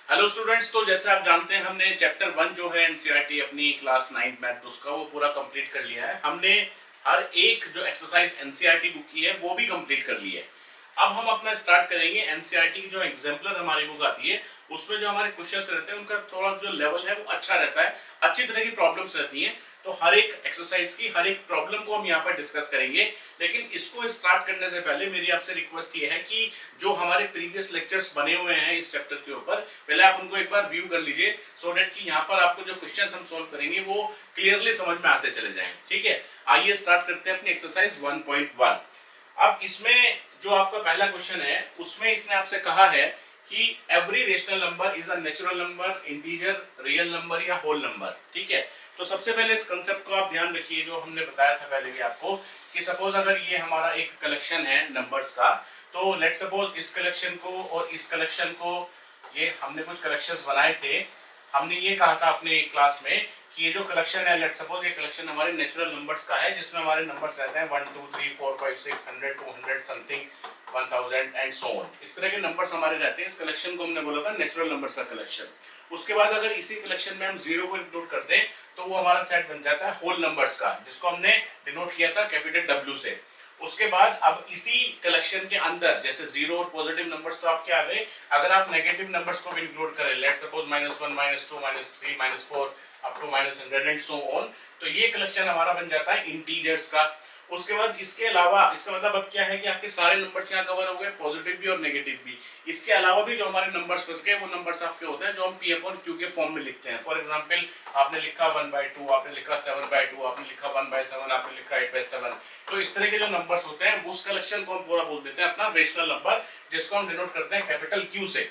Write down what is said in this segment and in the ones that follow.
Hello students, तो जैसे आप जानते हैं हमने चैप्टर 1 जो है एनसीईआरटी अपनी क्लास 9 मैथ उसका वो पूरा कंप्लीट कर लिया है। हमने हर एक जो एक्सरसाइज एनसीईआरटी बुक की है वो भी कंप्लीट कर ली है। अब हम अपना स्टार्ट करेंगे एनसीईआरटी की जो एग्जाम्पलर हमारी बुक आती है उसमें जो हमारे क्वेश्चंस रहते हैं उनका थोड़ा जो लेवल है वो अच्छा रहता है, अच्छी तरह की प्रॉब्लम्स रहती हैं। तो हर एक एक्सरसाइज की हर एक प्रॉब्लम को हम यहाँ पर डिस्कस करेंगे। लेकिन इसको स्टार्ट करने से पहले मेरी आपसे रिक्वेस्ट ये है कि जो हमारे प्रीवियस लेक्चर्स बने हुए हैं इस चैप्टर के ऊपर पहले आप उनको एक बार व्यू कर लीजिए, सो दैट कि यहाँ पर आपको जो क्वेश्चंस हम सॉल्व करेंगे वो क्लियरली समझ में आते चले जाएं। ठीक है, आइए स्टार्ट करते हैं अपनी एक्सरसाइज 1.1। अब इसमें जो आपका पहला क्वेश्चन है उसमें इसने आपसे कहा है कि every rational number is a natural number, integer, real number या होल नंबर। ठीक है, तो सबसे पहले इस कंसेप्ट को आप ध्यान रखिए जो हमने बताया था पहले भी आपको कि सपोज अगर ये हमारा एक कलेक्शन है नंबर्स का, तो लेट सपोज इस कलेक्शन को और इस कलेक्शन को, ये हमने कुछ कलेक्शंस बनाए थे। हमने ये कहा था अपने क्लास में कि ये जो कलेक्शन है लेट सपोज ये कलेक्शन हमारे नेचुरल नंबर्स का है जिसमें हमारे नंबर्स रहते हैं 1 2 3 4 5 6 100 200 समथिंग 1000 एंड सो ऑन। इस तरह के नंबर्स हमारे रहते हैं। इस कलेक्शन को हमने बोला था नेचुरल नंबर्स का कलेक्शन। उसके बाद अगर इसी कलेक्शन में हम जीरो को इंक्लूड कर दें तो वो हमारा सेट बन जाता है होल नंबर्स का, जिसको हमने डिनोट किया था कैपिटल W से। उसके बाद अब इसी कलेक्शन के अंदर जैसे जीरो और पॉजिटिव नंबर्स तो आपके आ गए, अगर आप नेगेटिव नंबर्स को भी इंक्लूड करें let suppose -1 -2 -3 -4 up to -100 and so on, तो ये कलेक्शन हमारा बन जाता है इंटीजर्स का। उसके बाद इसके अलावा इसका मतलब अब क्या है कि आपके सारे नंबर्स यहाँ कवर हो गए, पॉजिटिव भी और नेगेटिव भी। इसके अलावा भी जो हमारे नंबर्स बच गए वो नंबर्स आपके होते हैं जो हम P/Q के फॉर्म में लिखते हैं। फॉर एग्जांपल आपने लिखा 1/2, आपने लिखा 7/2, आपने लिखा 1/7, आपने लिखा 8/7। तो इस तरह के जो नंबर्स होते हैं उस कलेक्शन को हम पूरा बोल देते हैं अपना रेशनल नंबर, जिसको हम डिनोट करते हैं कैपिटल Q से।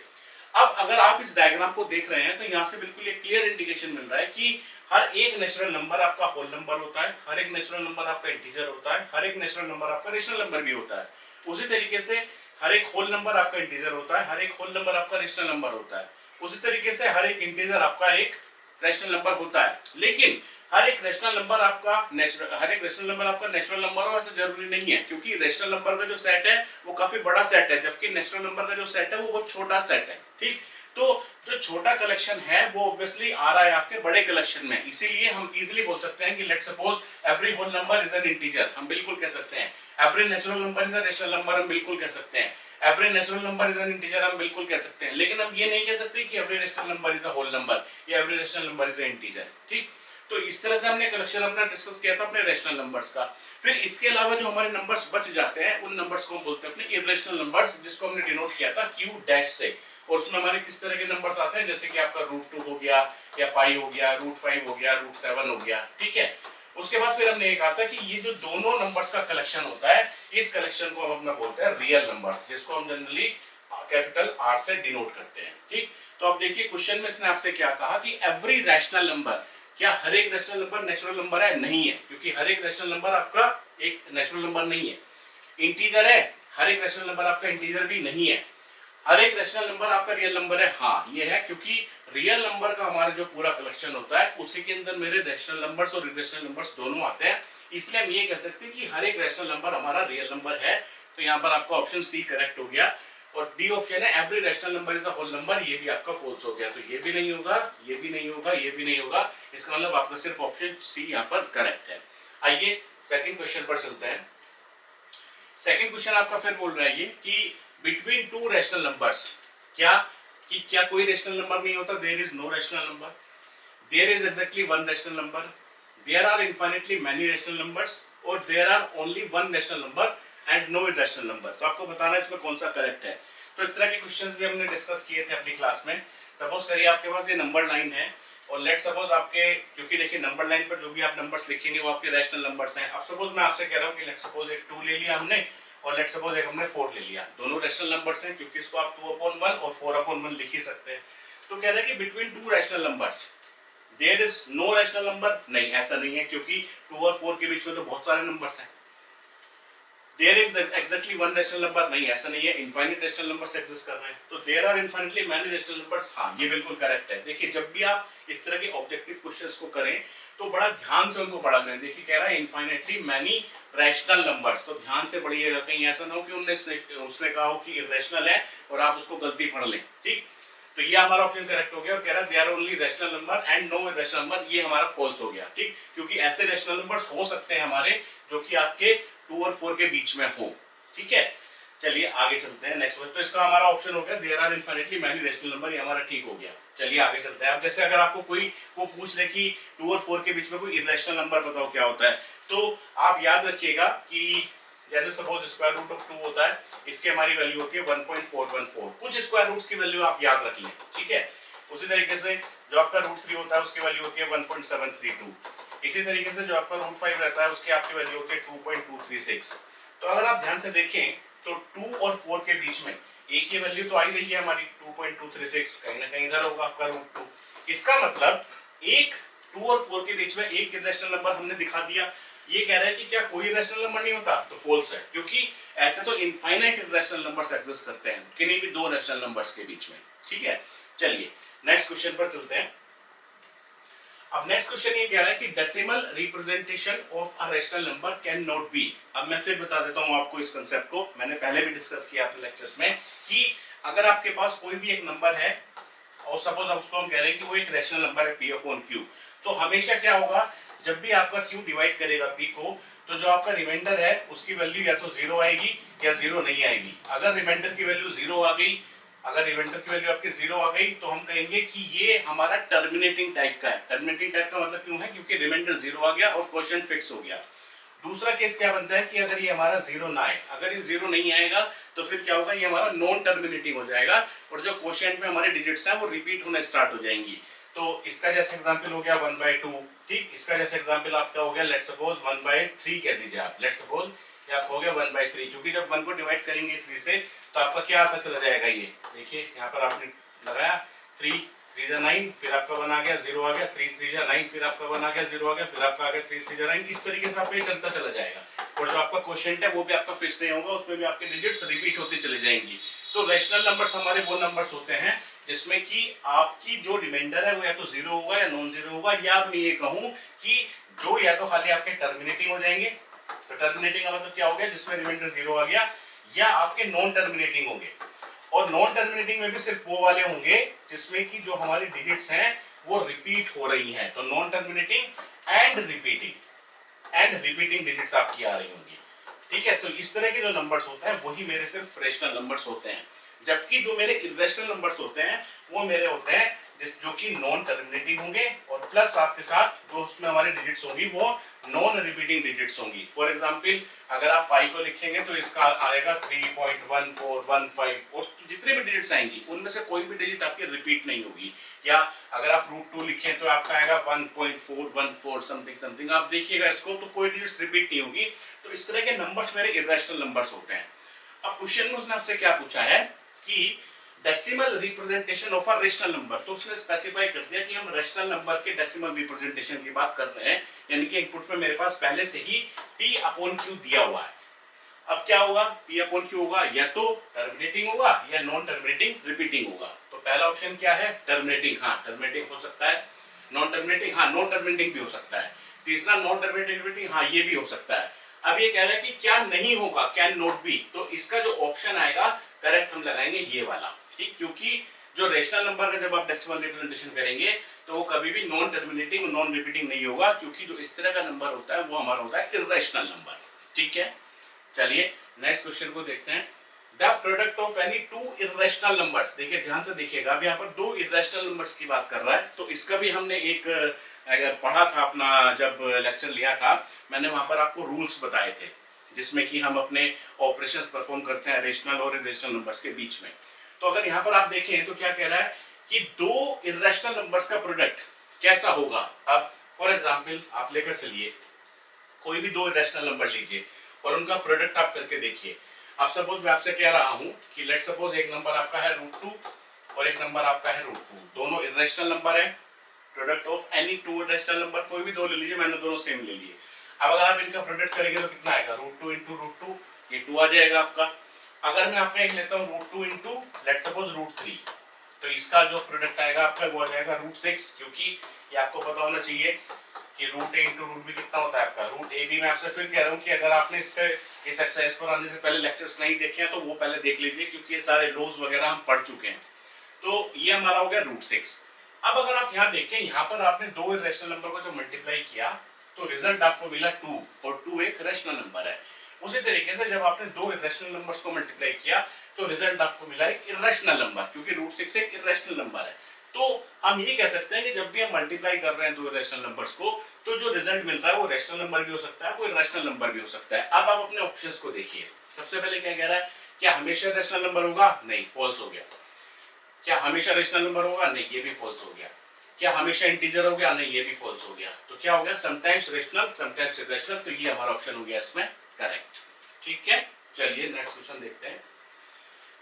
अब अगर आप इस डायग्राम को देख रहे हैं तो यहाँ से बिल्कुल एक क्लियर इंडिकेशन मिल रहा है कि हर एक नेचुरल नंबर आपका होल नंबर होता है, हर एक नेचुरल नंबर आपका इंटीजर होता है, हर एक नेचुरल नंबर आपका रेशनल नंबर भी होता है। उसी तरीके से हर एक होल नंबर आपका इंटीजर होता है, हर एक होल नंबर आपका रेशनल नंबर होता है। उसी तरीके से हर एक इंटीजर आपका एक रैशनल नंबर होता है। लेकिन हर एक रैशनल नंबर आपका नेचुरल नंबर हो ऐसा जरूरी नहीं है, क्योंकि रैशनल नंबर का जो सेट है वो काफी बड़ा सेट है, जबकि नेचुरल नंबर का जो सेट है वो बहुत छोटा सेट है। ठीक, तो जो छोटा कलेक्शन है वो ऑब्वियसली आ रहा है आपके बड़े कलेक्शन में, इसीलिए हम इजीली बोल सकते हैं कि let suppose every whole number is an integer, हम बिल्कुल कह सकते हैं। Every natural number is a rational number, हम बिल्कुल कह सकते हैं। Every natural number is an integer, हम बिल्कुल कह सकते हैं। लेकिन हम ये नहीं कह सकते कि every rational number is a whole number या every rational number is a integer. ठीक, तो इस तरह से हमने कलेक्शन अपना डिस्कस किया था अपने रैशनल नंबर्स का। फिर इसके अलावा जो हमारे नंबर्स बच जाते हैं उन नंबर्स को हम बोलते हैं अपने इर्रेशनल नंबर्स, जिसको हमने डिनोट किया था Q डैश से। और उसमें हमारे किस तरह के नंबर्स आते हैं, जैसे कि आपका √2 हो गया या पाई हो गया, √5 हो गया, √7 हो गया। ठीक है, उसके बाद फिर हमने ये कहा था कि ये जो दोनों नंबर्स का कलेक्शन होता है इस कलेक्शन को हम अपना बोलते हैं रियल नंबर्स, जिसको हम जनरली कैपिटल R से डिनोट करते हैं। ठीक, तो अब देखिए क्वेश्चन में इसने आपसे क्या कहा कि एवरी रैशनल नंबर, क्या हर एक रैशनल नंबर नेचुरल नंबर है? नहीं है, क्योंकि हर एक रैशनल नंबर आपका एक नेचुरल नंबर नहीं है। इंटीजर है, हर एक रैशनल नंबर आपका इंटीजर भी नहीं है। हर एक रैशनल नंबर आपका रियल नंबर है, हाँ ये है, क्योंकि रियल नंबर का हमारा जो पूरा कलेक्शन होता है उसी के अंदर मेरे रैशनल नंबर्स और इरेशनल नंबर्स दोनों आते हैं। इसलिए हम ये कह सकते हैं कि हर एक रैशनल नंबर हमारा रियल नंबर है। तो यहाँ पर आपका ऑप्शन सी करेक्ट हो गया। और डी ऑप्शन है every rational number is a whole number, ये भी आपका फॉल्स हो गया। तो ये भी नहीं होगा, ये भी नहीं होगा, ये भी नहीं होगा। इसका मतलब आपका सिर्फ ऑप्शन सी यहाँ पर करेक्ट है। आइए सेकंड क्वेश्चन पर चलते हैं। सेकंड क्वेश्चन आपका फिर बोल रहा है ये कि बिटवीन टू रैशनल नंबर्स, क्या कोई रैशनल नंबर नहीं होता? There is no rational number, there is exactly one rational number, there are infinitely many rational numbers, और there are only one rational number and no irrational number. तो आपको बताना है इसमें कौन सा करेक्ट है। तो इस तरह के क्वेश्चंस भी हमने डिस्कस किए थे अपनी क्लास में। सपोज करिए आपके पास ये नंबर लाइन है और लेट सपोज आपके, क्योंकि देखिए नंबर लाइन पर जो भी आप नंबर्स लिखेंगे वो आपके रैशनल नंबर्स हैं। अब सपोज मैं आपसे कह रहा हूँ कि लेट सपोज एक 2 ले लिया हमने और लेट सपोज एक हमने 4 ले लिया, दोनों रैशनल नंबर्स हैं, क्योंकि इसको आप 2/1 और 4/1 लिख ही सकते हैं। तो कह रहे हैं कि between two rational numbers there is no rational number. नहीं, ऐसा नहीं है, क्योंकि 2 और 4 के बीच में तो बहुत सारे नंबर्स हैं। There is exactly one rational number. नहीं, ऐसा नहीं है, इनफाइनाइट रैशनल नंबर्स एग्जिस्ट कर रहे हैं। तो there are infinitely many rational numbers, हाँ ये बिल्कुल करेक्ट है। देखिए जब भी आप इस तरह के ऑब्जेक्टिव क्वेश्चंस को करें तो बड़ा ध्यान से उनको पढ़ा करें। देखिए कह रहा है इनफाइनाइटली मेनी रैशनल नंबर्स, तो ध्यान से पढ़िएगा, कहीं ऐसा ना हो कि उसने कहा हो कि इरेशनल है और आप उसको गलती पढ़ लें। ठीक, तो ये हमारा ऑप्शन करेक्ट हो गया और कह रहा है they are only rational number and no irrational number, ये हमारा फॉल्स हो गया। ठीक, क्योंकि ऐसे रैशनल नंबर्स हो सकते हैं हमारे जो कि आपके 2 और 4 के बीच में हो। ठीक है, चलिए आगे चलते हैं नेक्स्ट। तो इसका हमारा ऑप्शन हो गया there are infinitely many rational number, ये हमारा ठीक हो गया। चलिए आगे चलते हैं। अब जैसे अगर आपको कोई वो पूछ ले कि 2 और 4 के बीच में कोई इरेशनल नंबर बताओ क्या होता है, तो आप याद रखिएगा कि जैसे सपोज स्क्वायर रूट ऑफ 2 होता है, इसकी हमारी वैल्यू होती है 1.414। कुछ स्क्वायर रूट्स की वैल्यू आप याद रख लें। ठीक है, उसी तरीके से जो आपका रूट 3 होता है उसकी वैल्यू होती है 1.732। इसी तरीके से जो आपका रूट 5 रहता है उसकी आपकी वैल्यू होती है 2.236। तो अगर आप ध्यान से देखें तो 2 और 4 के बीच में एक ही वैल्यू तो आई रही है हमारी 2.236, कहीं ना कहीं इधर होगा आपका रूट 2। इसका मतलब एक 2 और 4 के बीच में एक इरेशनल नंबर हमने दिखा दिया। ये कह रहा है कि क्या कोई इरेशनल नंबर नहीं होता, तो फॉल्स है, क्योंकि ऐसे तो इनफाइनाइट इरेशनल नंबर्स एग्जिस्ट करते हैं किन्हीं भी दो इरेशनल नंबर्स के बीच में। ठीक है, चलिए नेक्स्ट क्वेश्चन पर चलते हैं। अब नेक्स्ट क्वेश्चन ये कह रहा है कि decimal representation of a rational number can not be. अब मैं फिर बता देता हूं आपको इस कांसेप्ट को, मैंने पहले भी डिस्कस किया अपने लेक्चर्स में कि अगर आपके पास कोई भी एक नंबर है और सपोज अब उसको हम कह रहे हैं कि वो एक रैशनल नंबर है p अपॉन q, तो हमेशा क्या होगा जब भी आपका q डिवाइड करेगा p को, तो जो आपका रिमाइंडर है उसकी वैल्यू या तो 0 आएगी या 0 नहीं आएगी। अगर रिमाइंडर की वैल्यू 0 आ गई, अगर रिमाइंडर की वैल्यू आपकी 0 आ गई तो हम कहेंगे कि ये हमारा टर्मिनेटिंग टाइप का है। टर्मिनेटिंग टाइप का मतलब क्यों है, क्योंकि रिमाइंडर 0 आ गया और क्वोशिएंट फिक्स हो गया। दूसरा केस क्या बनता है कि अगर ये हमारा 0 ना आए, अगर ये 0 नहीं आएगा तो फिर क्या होगा, ये हमारा नॉन टर्मिनेटिंग हो जाएगा और जो क्वोशिएंट में हमारे डिजिट्स हैं वो रिपीट होना स्टार्ट हो जाएंगी। तो इसका जैसे एग्जांपल हो गया 1/2। ठीक, इसका जैसे एग्जांपल आपका हो गया लेट्स सपोज 1/3 कह दीजिए आप, लेट्स सपोज ये आपका हो गया 1/3, क्योंकि जब 1 को डिवाइड करेंगे 3 से तो आपका क्या आता चला जाएगा, ये देखिए यहाँ पर आपने लगाया 3 3 जा 9, फिर आपका 1 आ गया 0 आ गया, 3 3 जा 9, फिर आपका 1 आ गया 0 आ गया, फिर आपका आ गया 3 3 जा 9। इस तरीके से आपका ये चलता चला जाएगा और जो आपका क्वोशिएंट है वो भी आपका फिक्स नहीं होगा, उसमें भी आपके डिजिट्स रिपीट होते चले जाएंगी। तो रैशनल नंबर्स हमारे वो नंबर्स होते हैं जिसमें कि आपकी जो रिमाइंडर है वो या तो 0 होगा या नॉन 0 होगा, या मैं ये कहूं कि जो या तो खाली आपके टर्मिनेटिंग हो जाएंगे, तो टर्मिनेटिंग का मतलब क्या हो गया, जिसमें रिमाइंडर 0 आ गया, या आपके नॉन टर्मिनेटिंग होंगे। और नॉन टर्मिनेटिंग में भी सिर्फ वो वाले होंगे जिसमें कि जो हमारी डिजिट्स हैं वो रिपीट हो रही हैं। तो non terminating and repeating digits आपकी आ रही होंगी। ठीक है, तो इस तरह के जो नंबर्स होते हैं वही मेरे सिर्फ रैशनल नंबर्स होते हैं, जबकि जो मेरे इर्रेशनल नंबर्स होते हैं वो मेरे होते हैं जो कि नॉन टर्मिनेटिंग होंगे और प्लस आपके साथ जो उसमें हमारी डिजिट्स होंगी वो नॉन रिपीटिंग डिजिट्स होंगी। फॉर एग्जांपल अगर आप पाई को लिखेंगे तो इसका आएगा 3.1415 और जितने भी डिजिट्स आएंगी उनमें से कोई भी डिजिट आपकी रिपीट नहीं होगी। या अगर आप √2 लिखें तो आपका आएगा 1.414 समथिंग आप देखिएगा इसको, तो कोई डिजिट्स रिपीट नहीं होगी। तो इस तरह के नंबर्स मेरे इर्रेशनल नंबर्स होते हैं। अब क्वेश्चन में उसने आपसे क्या पूछा है कि decimal representation of a rational number, तो उसने स्पेसिफाई कर दिया कि हम रैशनल नंबर के डेसिमल रिप्रेजेंटेशन की बात कर रहे हैं, यानी कि इनपुट में मेरे पास पहले से ही p/q दिया हुआ है। अब क्या होगा, p/q होगा या तो टर्मिनेटिंग होगा या नॉन टर्मिनेटिंग रिपीटिंग होगा। तो पहला ऑप्शन क्या है, टर्मिनेटिंग, हाँ टर्मिनेटिंग हो सकता है। नॉन टर्मिनेटिंग, हाँ नॉन टर्मिनेटिंग भी हो सकता है। तीसरा नॉन टर्मिनेटिंग रिपीटिंग, हाँ ये भी हो सकता है। अब ये कह रहा है कि क्या नहीं होगा, कैन नॉट बी, तो इसका जो ऑप्शन आएगा करेक्ट हम लगाएंगे ये वाला। ठीक, क्योंकि जो रैशनल नंबर का जब आप डेसिमल रिप्रेजेंटेशन करेंगे तो वो कभी भी नॉन टर्मिनेटिंग और नॉन रिपीटिंग नहीं होगा, क्योंकि जो इस तरह का नंबर होता है वो हमारा होता है इर्रेशनल नंबर। ठीक है, चलिए नेक्स्ट क्वेश्चन को देखते हैं। The product of any two irrational numbers, देखिए ध्यान से देखिएगा, अब यहाँ पर दो इर्रेशनल नंबर्स की बात कर रहा है। तो इसका भी हमने एक पढ़ा था अपना जब लेक्चर लिया था, मैंने वहां पर आपको रूल्स बताए थे जिसमें कि हम अपने ऑपरेशंस परफॉर्म करते हैं रैशनल और इर्रेशनल नंबर्स के बीच में। तो अगर यहाँ पर आप देखें तो क्या कह रहा है कि दो इर्रेशनल नंबर्स का प्रोडक्ट कैसा होगा। अब फॉर एग्जांपल आप लेकर चलिए कोई भी दो इर्रेशनल नंबर लीजिए और उनका प्रोडक्ट आप करके देखिए। अब सपोज मैं आपसे कह रहा हूं कि लेट सपोज एक नंबर आपका है √2 और एक नंबर आपका है √2, दोनों इर्रेशनल नंबर है। Product of any two irrational number, कोई भी दो ले लीजिए, मैंने दोनों सेम ले लिए। अब अगर आप इनका प्रोडक्ट करेंगे तो कितना आएगा, √2 इंटू √2, ये 2 आ जाएगा आपका। अगर मैं आपका एक लेता हूँ √2 इंटू लेट सपोज √3, तो इसका जो प्रोडक्ट आएगा आपका वो आ जाएगा √6, क्योंकि ये आपको पता होना चाहिए कि √a इंटू √b कितना होता है आपका √ab। मैं आपसे फिर कह रहा हूँ कि अगर आपने इस एक्सरसाइज पर आने से पहले लेक्चर्स नहीं देखे हैं तो वो पहले देख लीजिए, क्योंकि ये सारे लॉज वगैरह हम पढ़ चुके हैं। तो ये हमारा हो गया √6। अब अगर आप यहाँ देखें, यहाँ पर आपने दो इरेशनल नंबर को जो मल्टीप्लाई किया तो रिजल्ट आपको मिला 2, और 2 एक रेशनल नंबर है। उसी तरीके से जब आपने दो इरेशनल नंबर्स को मल्टीप्लाई किया तो रिजल्ट आपको मिला एक इरेशनल नंबर, क्योंकि √6 एक इरेशनल नंबर है। तो हम ये कह सकते हैं कि जब भी हम मल्टीप्लाई कर रहे हैं दो इरेशनल नंबर्स को, तो जो रिजल्ट मिल रहा है वो रेशनल नंबर भी हो सकता है, वो इरेशनल नंबर भी हो सकता है। अब आप अपने ऑप्शंस को देखिए। सबसे पहले क्या कह रहा है, क्या हमेशा रेशनल नंबर होगा? नहीं, फॉल्स हो गया। क्या हमेशा रेशनल नंबर होगा? नहीं, ये भी फॉल्स हो गया। क्या हमेशा इंटीजर हो गया? नहीं, ये भी फॉल्स हो गया। तो क्या हो गया, समटाइम्स रेशनल समटाइम्स इरेशनल। तो ये हमारा ऑप्शन हो गया इसमें करेक्ट। ठीक है, चलिए नेक्स्ट क्वेश्चन देखते हैं।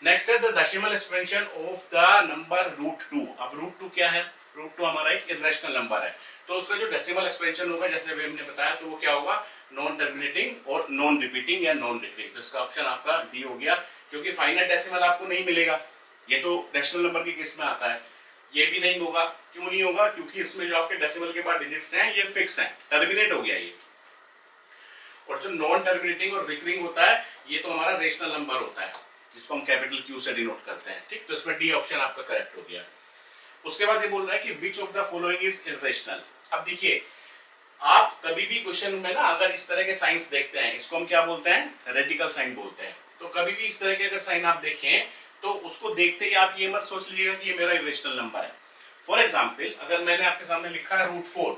नेक्स्ट है the decimal expansion of the number √2। अब √2 क्या है? √2 हमारा एक इरेशनल नंबर है, तो उसका जो डेसिमल एक्सपेंशन होगा, जैसे अभी हमने बताया, तो वो क्या होगा, नॉन टर्मिनेटिंग और नॉन रिपीटिंग या नॉन रिकरिंग। तो इसका ऑप्शन आपका डी हो गया, क्योंकि फाइनाइट डेसिमल आपको नहीं मिलेगा, ये तो रैशनल नंबर के केस में आता है। ये भी नहीं होगा। क्यों नहीं होगा? क्योंकि इसमें जो आपके डेसिमल के बाद डिजिट्स हैं ये फिक्स हैं, टर्मिनेट हो गया ये। और जो नॉन टर्मिनेटिंग और रिकरिंग होता है ये तो हमारा रेशनल नंबर होता है, जिसको हम कैपिटल क्यू से डिनोट करते हैं। ठीक, तो इसमें डी ऑप्शन आपका करेक्ट हो गया। उसके बाद ये बोल रहा है कि विच of the following is irrational. अब देखिए, आप कभी भी क्वेश्चन में ना अगर इस तरह के साइंस देखते हैं, इसको हम क्या बोलते हैं, रेडिकल साइन बोलते हैं। तो कभी भी इस तरह के अगर साइन आप देखें तो उसको देखते ही आप ये मत सोच लीजिएगा कि ये मेरा इरेशनल नंबर है। फॉर एग्जाम्पल, अगर मैंने आपके सामने लिखा है √4,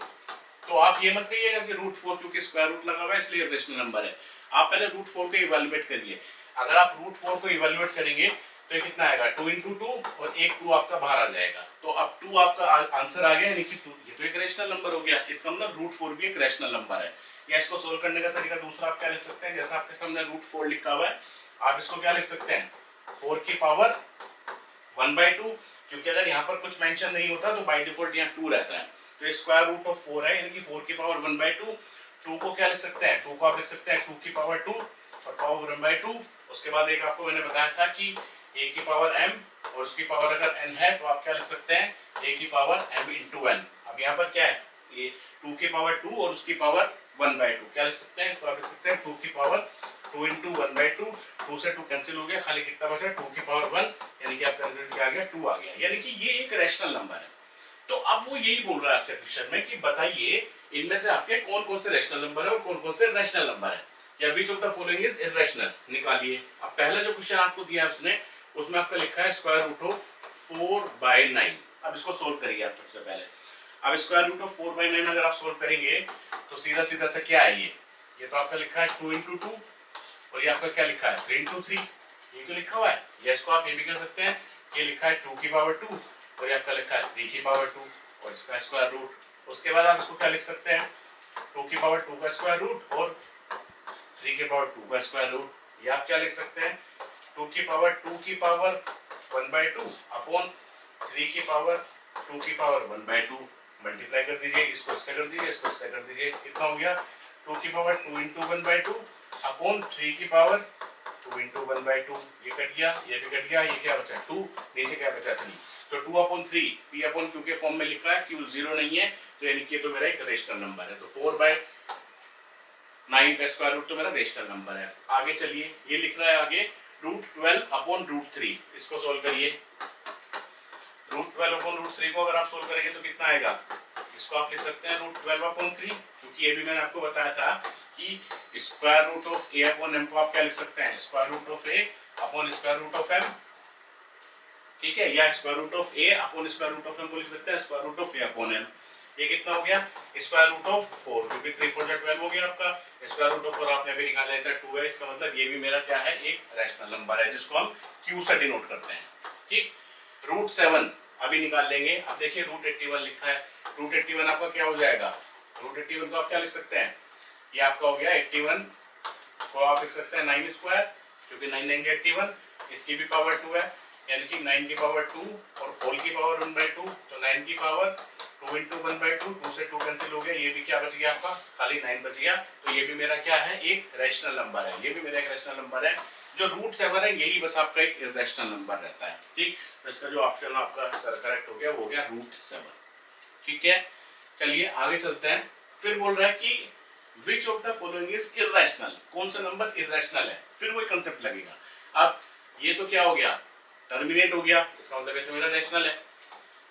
तो आप ये मत कहिएगा कि √4 क्योंकि स्क्वायर रूट लगा हुआ है इसलिए इरेशनल नंबर है। आप पहले √4 को इवेल्युएट करिए। अगर आप √4 को इवेल्युएट करेंगे तो ये कितना आएगा, 2 × 2 और एक 2 आपका बाहर आ जाएगा। तो अब 2 आपका आंसर आ गया, यानी कि 2 ये तो एक रेशनल नंबर हो गया। इसका मतलब √4 भी एक रेशनल नंबर है। या इसको सोल्व करने का तरीका दूसरा आप क्या लिख सकते हैं, जैसा आपके सामने √4 लिखा हुआ है, आप इसको क्या लिख सकते हैं, 4 की पावर 1/2, क्योंकि अगर यहाँ पर कुछ मेंशन नहीं होता तो बाय डिफॉल्ट यहाँ 2 रहता है। तो स्क्वायर रूट ऑफ 4 है, यानी कि 4 की पावर 1/2। 2 को क्या लिख सकते हैं, 2 को आप लिख सकते हैं 2 की पावर 2 और पावर 1/2। उसके बाद एक आपको मैंने बताया था कि a की पावर m और उसकी पावर अगर n है तो आप क्या लिख सकते हैं, a की पावर m × n। अब यहाँ पर क्या है, ये 2 की पावर 2 और उसकी पावर 1/2, क्या लिख सकते हैं, तो आप लिख सकते हैं 2 की पावर 2 × 1/2। 2 से 2 कैंसिल हो गया, खाली कितना बचा, 2 की पावर 1, यानी कि आपका रिजल्ट क्या आ गया, 2 आ गया। यानी कि ये एक रैशनल नंबर है। तो अब वो यही बोल रहा है आपसे क्वेश्चन में कि बताइए इनमें से आपके कौन कौन से रैशनल नंबर है और कौन कौन से रैशनल नंबर है, या विच of the following is irrational, निकालिए। अब पहला जो क्वेश्चन आपको दिया है उसने, उसमें आपका लिखा है स्क्वायर रूट ऑफ 4/9। अब इसको सोल्व करिए आप सबसे पहले। अब स्क्वायर रूट ऑफ 4/9 अगर आप सोल्व करेंगे तो सीधा सीधा से क्या है, ये तो आपका लिखा है 2 × 2 और ये आपका क्या लिखा है 3 × 3, ये तो लिखा हुआ है। या इसको आप ये भी कर सकते हैं, ये लिखा है 2 की पावर 2 और ये आपका लिखा है 3 की पावर 2 और इसका स्क्वायर रूट। उसके बाद आप इसको क्या लिख सकते हैं, 2 की पावर 2 का स्क्वायर रूट और 3 की पावर 2 का स्क्वायर रूट। ये आप क्या लिख सकते हैं, 2 की पावर 1/2 अपॉन 3 की पावर 2 की पावर 1/2 मल्टीप्लाई कर दीजिए, इसको इससे कर दीजिए, इसको इससे कर दीजिए, कितना हो गया, 2 की पावर 2 × 1/2 अपॉन 3 की पावर 2 × 1/2। ये कट गया, ये भी कट गया, ये क्या बचा 2, नीचे क्या बचा 3। तो 2/3 p/q के फॉर्म में लिखा है, q 0 नहीं है, तो यानी कि तो मेरा एक रेशनल नंबर है। तो 4/9 का स्क्वायर रूट तो मेरा रेशनल नंबर है। आगे चलिए, ये लिख रहा है आगे √12/√3, इसको सोल्व करिए। √12/√3 को अगर आप सोल्व करेंगे तो कितना आएगा, इसको आप लिख सकते हैं √12/3, क्योंकि ये भी मैंने आपको बताया था कि स्क्वायर रूट ऑफ a/m को आप क्या लिख सकते हैं, square root of a upon square root of m, ठीक है, या square root of a upon square root of m को लिख सकते हैं square root of a upon m। ये कितना हो गया, स्क्वायर रूट ऑफ 4, क्योंकि 3 4 12 हो गया आपका। स्क्वायर रूट ऑफ 4 आपने अभी निकाला है 2 है, इसका मतलब ये भी मेरा क्या है, एक रैशनल नंबर है जिसको हम q से डिनोट करते हैं। ठीक, √7 अभी निकाल लेंगे। अब देखिए √81 लिखा है, √81 आपका क्या हो जाएगा, √81 को आप क्या लिख सकते हैं, ये आपका हो गया 81 को आप लिख सकते हैं 9 स्क्वायर, क्योंकि 9 9 81, इसकी भी पावर 2 है, यानी कि 9 की पावर 2 और होल की पावर 1/2, तो 9 की पावर 2 × 1/2, 2 से 2 कैंसिल हो गया, ये भी क्या बच गया आपका, खाली 9 बच गया। तो ये भी मेरा क्या है, एक रैशनल नंबर है, ये भी मेरा एक रैशनल नंबर है। जो √7 है यही बस आपका एक इरेशनल नंबर रहता है। ठीक, तो इसका जो ऑप्शन आपका सर करेक्ट हो गया वो हो गया √7। ठीक है, चलिए आगे चलते हैं। फिर बोल रहा है कि विच of the following is irrational, कौन सा नंबर इरेशनल है, फिर वही कंसेप्ट लगेगा। अब ये तो क्या हो गया, टर्मिनेट हो गया, इसका मतलब ये तो मेरा रेशनल है।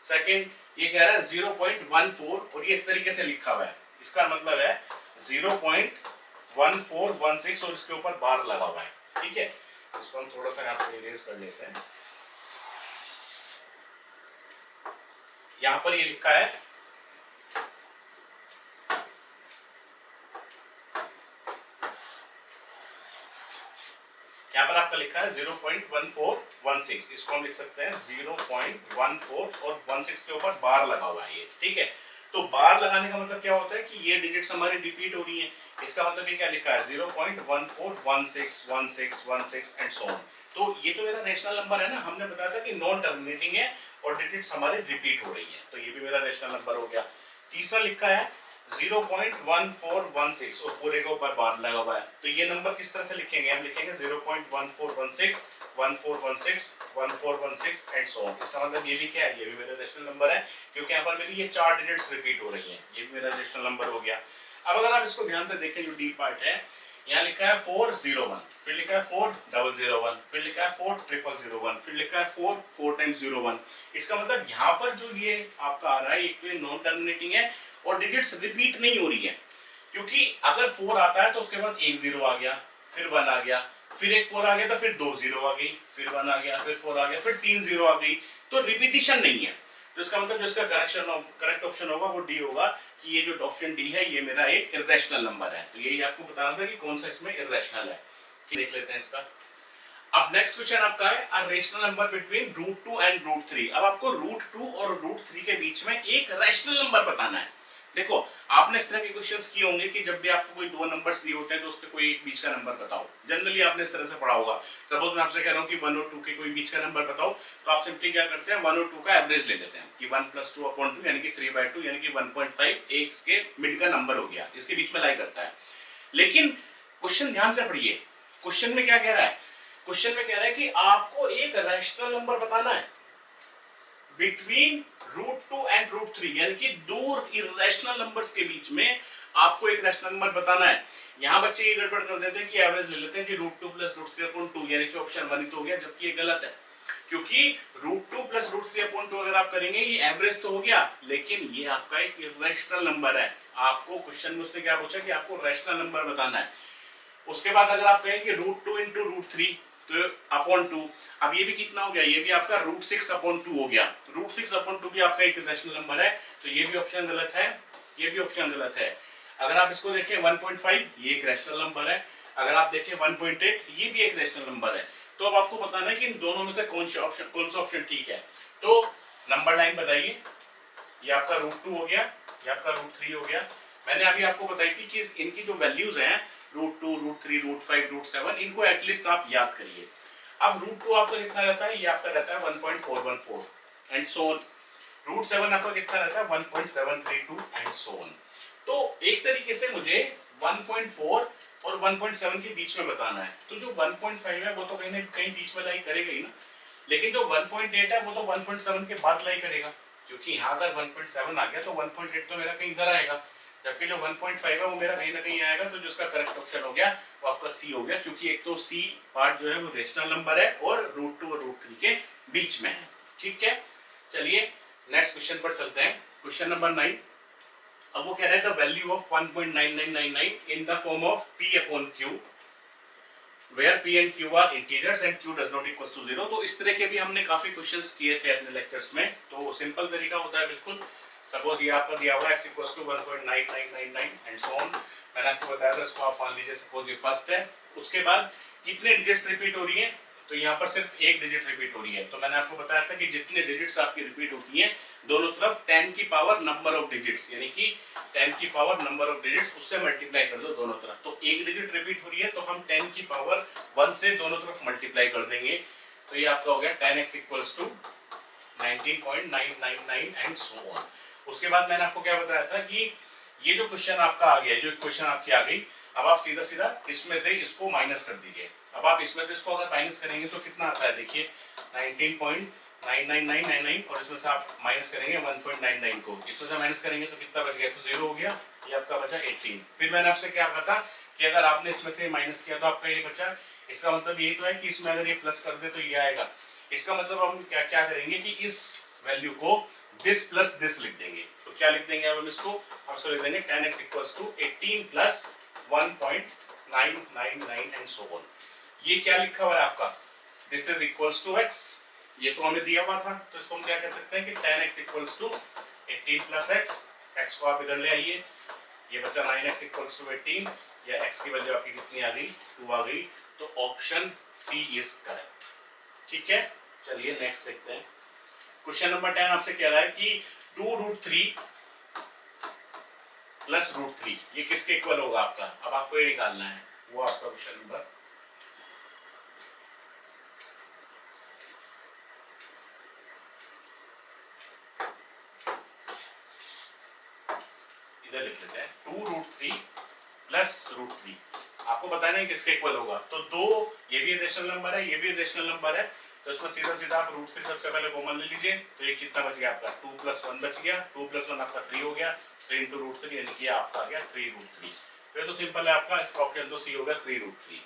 सेकंड ये कह रहा है 0.14 और ये इस तरीके से लिखा हुआ है, इसका मतलब है 0.1416 और इसके ऊपर बार लगा हुआ है, ठीक है। इसको हम थोड़ा सा यहाँ से इरेज कर लेते हैं। यहाँ पर ये लिखा है यहाँ पर आपका लिखा है 0.1416, इसको हम लिख सकते हैं 0.14 और 16 के ऊपर बार लगा हुआ है ये, ठीक है। तो बार लगाने का मतलब क्या होता है कि ये डिजिट्स हमारी रिपीट हो रही हैं, इसका मतलब ये क्या लिखा है 0.14161616 एंड सो ऑन। तो ये तो मेरा रेशनल नंबर है ना, हमने बताया था कि नॉन टर्मिनेटिंग है और डिजिट्स हमारे रिपीट हो रही हैं, तो ये भी मेरा रेशनल नंबर हो गया। तीसरा लिखा है 0.1416 और पूरे के ऊपर बार लगा हुआ है, तो ये नंबर किस तरह से लिखेंगे, हम लिखेंगे 0.1416 1416 1416 एंड सो ऑन। इसका मतलब ये भी क्या है, ये भी मेरा रेशनल नंबर है, क्योंकि यहाँ पर मेरी ये 4 डिजिट्स रिपीट हो रही हैं, ये भी मेरा रेशनल नंबर हो गया। अब अगर आप इसको ध्यान से देखें, जो डी पार्ट है, यहाँ लिखा है 401, फिर लिखा है 4001, फिर लिखा है 4001, फिर लिखा है 4 टाइम्स 01। इसका मतलब यहाँ पर जो ये आपका आ रहा है, एक तो ये नॉन टर्मिनेटिंग है और डिजिट्स रिपीट नहीं हो रही है, क्योंकि अगर 4 आता है तो उसके बाद एक 0 आ गया, फिर 1 आ गया, फिर एक 4 आ गया, तो फिर 2 0 आ गई, फिर 1 आ गया, फिर 4 आ गया, फिर 3 0 आ गई, तो रिपीटिशन नहीं है। तो इसका मतलब जो इसका करेक्ट ऑप्शन होगा वो डी होगा, कि ये जो ऑप्शन डी है ये मेरा एक इर्रेशनल नंबर है। तो यही आपको बताना था कि कौन सा इसमें इर्रेशनल है। देख लेते हैं इसका। अब नेक्स्ट क्वेश्चन आपका है a rational number between √2 and √3। अब आपको √2 और √3 के बीच में एक रैशनल नंबर बताना है। देखो, आपने इस तरह के क्वेश्चंस किए होंगे कि जब भी आपको कोई दो नंबर्स दिए होते हैं तो उसके कोई एक बीच का नंबर बताओ। जनरली आपने इस तरह से पढ़ा होगा। सपोज मैं आपसे कह रहा हूँ कि 1 और 2 के कोई बीच का नंबर बताओ, तो आप सिंपली क्या करते हैं, 1 और 2 का एवरेज ले लेते हैं कि 1 + 2/2 यानी कि 3/2 यानी कि 1.5 एक इसके मिड का नंबर हो गया, इसके बीच में लाई करता है। लेकिन क्वेश्चन ध्यान से पढ़िए, क्वेश्चन में क्या कह रहा है, क्वेश्चन में कह रहा है कि आपको एक रैशनल नंबर बताना है बिटवीन √2 एंड √3, यानी कि दो इरेशनल नंबर्स के बीच में आपको एक रैशनल नंबर बताना है। यहां बच्चे ये गड़बड़ कर देते हैं कि एवरेज ले लेते हैं कि √2 + √3/2 यानी कि ऑप्शन 1 ही तो हो गया, जबकि ये गलत है, क्योंकि √2 + √3/2 अगर आप करेंगे ये एवरेज तो हो गया, लेकिन ये आपका एक इरेशनल नंबर है। आपको क्वेश्चन में उसने क्या पूछा कि आपको रैशनल नंबर बताना है। उसके बाद अगर आप कहें कि √2 × √3 तो /2, अब ये भी कितना हो गया, ये भी आपका √6/2 हो गया। √6/2 भी आपका एक रैशनल नंबर है, तो ये भी ऑप्शन गलत है, ये भी ऑप्शन गलत है। अगर आप इसको देखें 1.5, ये एक रैशनल नंबर है। अगर आप देखें 1.8, ये भी एक रैशनल नंबर है। तो अब आपको बताना है कि इन दोनों में से कौन सा ऑप्शन ठीक है। तो नंबर लाइन बताइए, ये आपका √2 हो गया, ये आपका √3 हो गया। मैंने अभी आपको बताई थी कि इनकी जो वैल्यूज हैं √2 √3 √5 √7, इनको एटलीस्ट आप याद करिए। अब √2 आपका कितना रहता है, ये आपका रहता है 1.414 एंड सो ऑन। √7 आपका कितना रहता है 1.732 एंड सो ऑन। तो एक तरीके से मुझे 1.4 और 1.7 के बीच में बताना है। तो जो 1.5 है वो तो कहीं ना कहीं बीच में लाई करेगा ही ना, लेकिन जो 1.8 है वो तो 1.7 के बाद लाई करेगा, क्योंकि यहाँ अगर 1.7 आ गया तो 1.8 तो मेरा कहीं इधर आएगा, जबकि जो 1.5 है वो मेरा कहीं ना कहीं आएगा। तो जिसका करेक्ट ऑप्शन हो गया वो आपका सी हो गया, क्योंकि एक तो सी पार्ट जो है वो रेशनल नंबर है और √2 और √3 के बीच में है। ठीक है, चलिए नेक्स्ट क्वेश्चन पर चलते हैं। Question number 9। अब वो कह रहा है the value of 1.9999 in the form of P/Q where P and Q are integers and Q does not equals to 0। तो इस तरह के भी हमने काफी क्वेश्चंस किए थे अपने लेक्चर्स में। तो सिंपल तरीका होता है बिल्कुल। सपोज ये आपका दिया हुआ है x = 1.9999 एंड सो ऑन। मैंने आपको बताया था, इसको आप मान लीजिए सपोज ये फर्स्ट है। उसके बाद कितने डिजिट्स रिपीट हो रही हैं, तो यहाँ पर सिर्फ एक डिजिट रिपीट हो रही है। तो मैंने आपको बताया था कि जितने डिजिट्स आपकी रिपीट होती हैं दोनों तरफ 10 की पावर नंबर ऑफ डिजिट्स, यानी कि 10 की पावर नंबर ऑफ डिजिट्स उससे मल्टीप्लाई कर दो दोनों तरफ। तो एक डिजिट रिपीट हो रही है तो हम 10 की पावर 1 से दोनों तरफ मल्टीप्लाई कर देंगे। तो ये आपका हो गया 10x = 19.999 एंड सो ऑन। उसके बाद मैंने आपको क्या बताया था कि ये जो क्वेश्चन आपका आ गया, जो क्वेश्चन आपकी आ गई, अब आप सीधा सीधा इसमें से इसको माइनस कर दीजिए। अब आप इसमें से इसको अगर माइनस करेंगे तो कितना आता है, देखिए 19.99999 और इसमें से आप माइनस करेंगे 1.99 को, इसमें से माइनस करेंगे तो कितना बच गया, तो 0 हो गया। ये आपका बचा 18। फिर मैंने आपसे क्या कहा था कि अगर आपने इसमें से माइनस किया तो आपका ये बचा। इसका मतलब यही तो है कि इसमें अगर ये प्लस कर दे तो ये आएगा, इसका मतलब हम क्या क्या करेंगे कि इस वैल्यू को दिस प्लस दिस लिख देंगे। तो क्या लिख देंगे अब हम इसको, हम इसको लिख देंगे tan x equals to 18 plus 1.999 and so on. ये क्या लिखा हुआ है आपका, this is equals to x, ये तो हमें दिया हुआ था, तो इसको हम क्या कह सकते हैं कि tan x equals to 18 plus x, x को आप इधर ले आइए, ये बचा 9x इक्वल्स टू 18, या x की वैल्यू आपकी कितनी आ गई, 2 आ गई। तो ऑप्शन सी इज करेक्ट। ठीक है, चलिए नेक्स्ट देखते हैं। क्वेश्चन नंबर 10 आपसे कह रहा है कि 2√3 प्लस √3 ये किसके इक्वल होगा आपका, अब आपको ये निकालना है, वो आपका क्वेश्चन नंबर इधर लिख लेते हैं। 2√3 प्लस √3 आपको बताना है किसके इक्वल होगा। तो दो, ये भी रेशनल नंबर है, ये भी रेशनल नंबर है, तो इसमें सीधा सीधा आप √3 सबसे पहले कॉमन ले लीजिए। तो ये कितना बच गया आपका, 2 + 1 बच गया, 2 + 1 आपका 3 हो गया, 3 × √3 यानी कि आपका आ गया 3√3। तो ये तो सिंपल है आपका, इसका ऑप्शन तो सी होगा 3√3।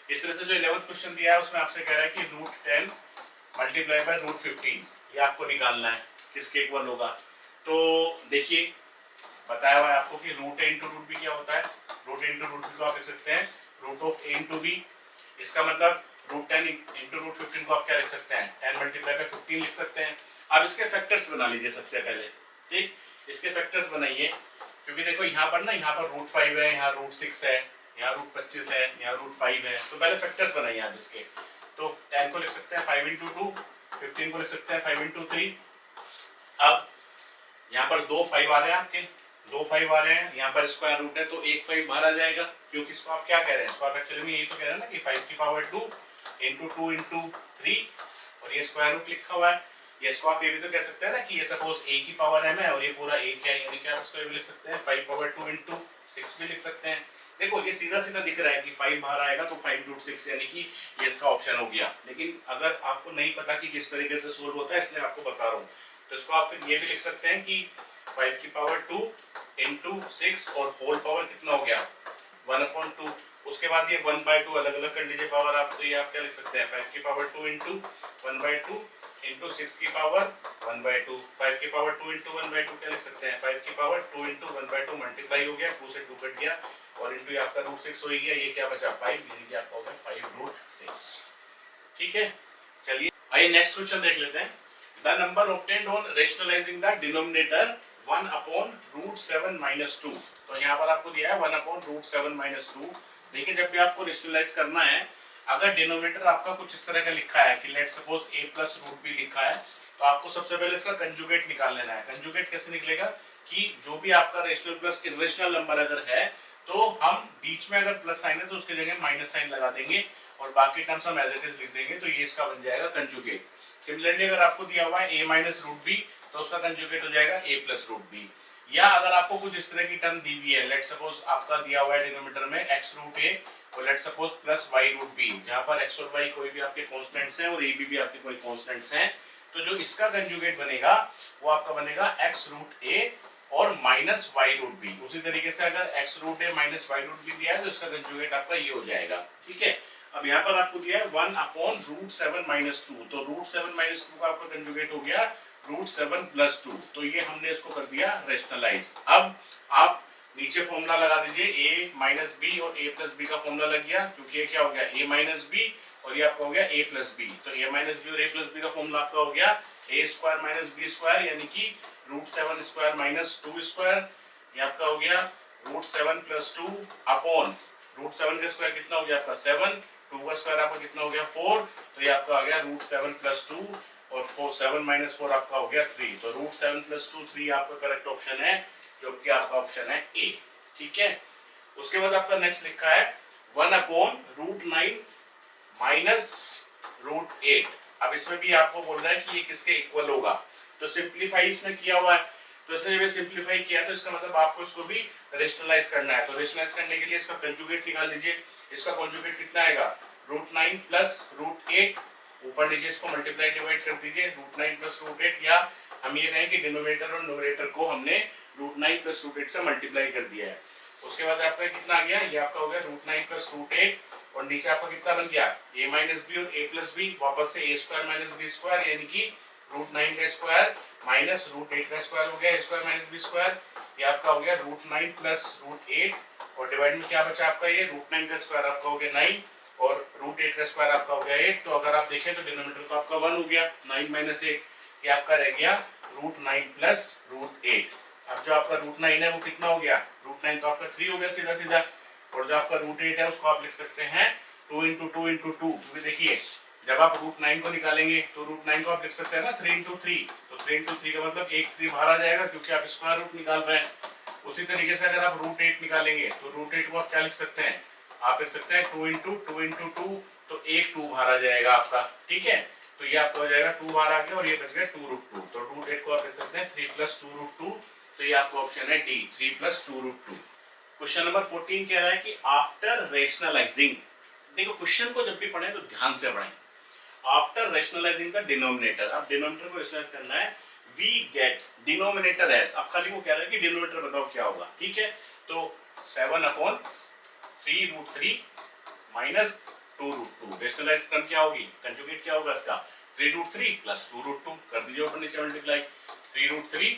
इस तरह से जो 11th क्वेश्चन दिया है उसमें आपसे कह रहा है कि √10 मल्टीप्लाई बाय √15 ये आपको निकालना है किसके इक्वल होगा। तो देखिए बताया हुआ है आपको कि √a × √b क्या होता है, √a × √b को आप लिख सकते हैं √a × b। इसका मतलब √10 × √15 को आप क्या लिख सकते हैं, 10 × 15 लिख सकते हैं। अब इसके फैक्टर्स बना लीजिए सबसे पहले, ठीक, इसके फैक्टर्स बनाइए, क्योंकि देखो यहाँ पर ना, यहाँ पर √5 है, यहाँ √6 है, यहाँ √25 है, यहाँ √5 है, तो पहले फैक्टर्स बनाइए आप इसके। तो 10 को लिख सकते हैं 5 × 2, 15 को लिख सकते हैं 5 × 3। अब यहाँ पर 2 5 आ रहे हैं आपके, 2 5 आ रहे हैं, यहाँ पर स्क्वायर रूट है तो एक 5 बाहर आ जाएगा, क्योंकि इसको आप क्या कह रहे हैं, इसको आप एक्चुअली में यही तो कह रहे हैं ना कि 5 की पावर 2 × 2 × 3, और ये स्क्वायर रूट लिखा हुआ है। ये इसको आप ये भी तो कह सकते हैं ना कि ये सपोज a की पावर m है और ये पूरा 1 है, यानी कि आप इसको ये भी लिख सकते हैं 5 पावर 2 × 6 भी लिख सकते हैं। देखो ये सीधा सीधा दिख रहा है कि 5 बाहर आएगा तो 5√6 यानी कि ये इसका ऑप्शन हो गया। लेकिन अगर आपको नहीं पता कि किस तरीके से सोल्व होता है, इसलिए आपको बता रहा हूँ, तो इसको आप फिर ये भी लिख सकते हैं कि 5 की पावर 2 × 6 और होल पावर कितना हो गया 1/2। उसके बाद ये 1/2 अलग अलग कर लीजिए पावर आप, तो ये आप क्या लिख सकते हैं 5 की पावर 2 × 1/2 × 6 की पावर 1/2, 5 की पावर 2 × 1/2 क्या लिख सकते हैं 5 की पावर 2 × 1/2 मल्टीप्लाई हो गया, 2 से 2 कट गया, और इंटू आपका √6 हो गया, ये क्या बचा 5, यानी कि आपका हो गया 5√6। ठीक है, चलिए आइए नेक्स्ट क्वेश्चन देख लेते हैं। The number obtained on rationalising the denominator 1/√7 - 2। तो यहाँ पर आपको दिया है 1/√7 - 2। देखिए जब भी आपको रेशनलाइज करना है, अगर डिनोमिनेटर आपका कुछ इस तरह का लिखा है कि लेट सपोज a + √b लिखा है, तो आपको सबसे पहले इसका कंजुगेट निकाल लेना है। कंजुगेट कैसे निकलेगा कि जो भी आपका रेशनल प्लस इरेशनल नंबर अगर है, तो हम बीच में अगर प्लस साइन है तो उसके जगह माइनस साइन लगा देंगे और बाकी टर्म्स हम एज इट इज लिख देंगे, तो ये इसका बन जाएगा कंजुगेट। सिमिलरली अगर आपको दिया हुआ है a - √b, तो उसका कंजुगेट हो जाएगा a + √b। या अगर आपको कुछ इस तरह की टर्म दी हुई है, लेट सपोज आपका दिया हुआ है डिनोमिनेटर में x√a और लेट सपोज प्लस y√b, जहां पर x और y कोई भी आपके कांस्टेंट्स हैं और a भी आपके कोई कांस्टेंट्स हैं, तो जो इसका कंजुगेट बनेगा वो आपका बनेगा x√a और माइनस y√b। उसी तरीके से अगर x√a माइनस y√b दिया है तो इसका कंजुगेट आपका ये हो जाएगा। ठीक है, अब यहाँ पर आपको दिया है 1/√7 - 2, तो √7 - 2 का आपका कंजुगेट हो गया √7 + 2, तो ये हमने इसको कर दिया रेशनलाइज। अब आप नीचे फॉर्मूला लगा दीजिए, a - b और a + b का फॉर्मूला लग गया, क्योंकि ये क्या हो गया a - b और ये आपका हो गया a + b, तो a - b और a + b का फॉर्मूला आपका हो गया a² - b², यानी कि √7² - 2², ये आपका हो गया √7 + 2 अपॉन √7 का स्क्वायर कितना हो गया आपका 7, 2 का स्क्वायर आपका कितना हो गया 4, तो ये आपका आ गया √7 + 2 और 7 - 4 आपका हो गया 3, तो √7 + 2 3 आपका करेक्ट ऑप्शन है, जो कि आपका ऑप्शन है ए। ठीक है, उसके बाद आपका नेक्स्ट लिखा है 1/√9 - √8। अब इसमें भी आपको बोल रहा है कि ये किसके इक्वल होगा, तो सिंप्लीफाई इसने किया हुआ है, तो इसे जब सिंप्लीफाई किया तो इसका मतलब आपको इसको भी रेशनलाइज करना है। तो रेशनलाइज करने के लिए इसका कंजुगेट निकाल लीजिए। इसका कंजुगेट कितना आएगा √9 + √8, ऊपर नीचे इसको मल्टीप्लाई डिवाइड कर दीजिए, √9 + √8, या हम ये कहें कि डिनोमिनेटर और न्यूमरेटर को हमने √9 + √8 से मल्टीप्लाई कर दिया है। उसके बाद आपका कितना आ गया, ये आपका हो गया √9 + √8 और नीचे आपका कितना बन गया a माइनस बी और a प्लस बी, वापस से a square minus B square यानी कि √9 का स्क्वायर माइनस √8 का स्क्वायर हो गया a square minus B square, ये आपका हो गया √9 प्लस √8 और डिवाइड में क्या बचा आपका ये √9 का स्क्वायर आपका हो गया 9 और √8 का स्क्वायर आपका हो गया 8। तो अगर आप देखें तो डिनोमिनेटर तो आपका 1 हो गया, 9 माइनस 8 ये आपका रह गया √9 प्लस √8। अब जो आपका √9 है वो कितना हो गया, √9 तो आपका 3 हो गया सीधा सीधा, और जो आपका √8 है उसको आप लिख सकते हैं 2 इंटू 2 इंटू 2, क्योंकि देखिए जब आप √9 को निकालेंगे तो √9 को आप लिख सकते हैं ना 3 इंटू 3, तो 3 इंटू 3 का मतलब एक 3 बाहर आ जाएगा क्योंकि आप स्क्वायर रूट निकाल रहे हैं। उसी तरीके से अगर आप √8 निकालेंगे तो √8 को आप क्या लिख सकते हैं, आप लिख सकते हैं 2 इंटू 2 इंटू 2, तो एक 2 बाहर आ जाएगा आपका, ठीक है। तो ये आपका हो जाएगा 2 बाहर आ गया और ये बच गया 2√2, तो √8 को आप लिख सकते हैं 3 प्लस 2√2, तो ये आपका ऑप्शन है डी 3 प्लस 2√2। क्वेश्चन नंबर 14 कह रहा है कि आफ्टर रेशनलाइजिंग, देखो क्वेश्चन को जब भी पढ़ें तो ध्यान से पढ़ें। आफ्टर रेशनलाइजिंग द डिनोमिनेटर, अब डिनोमिनेटर को रेशनलाइज करना है, वी गेट डिनोमिनेटर एज, अब खाली वो कह रहा है कि डिनोमिनेटर बताओ क्या होगा, ठीक है। तो 7/3√3 माइनस 2√2, रेशनलाइज टर्म क्या होगी, कंजुगेट क्या होगा इसका 3√3 प्लस 2√2, कर दीजिए ऊपर नीचे मल्टीप्लाई, 3√3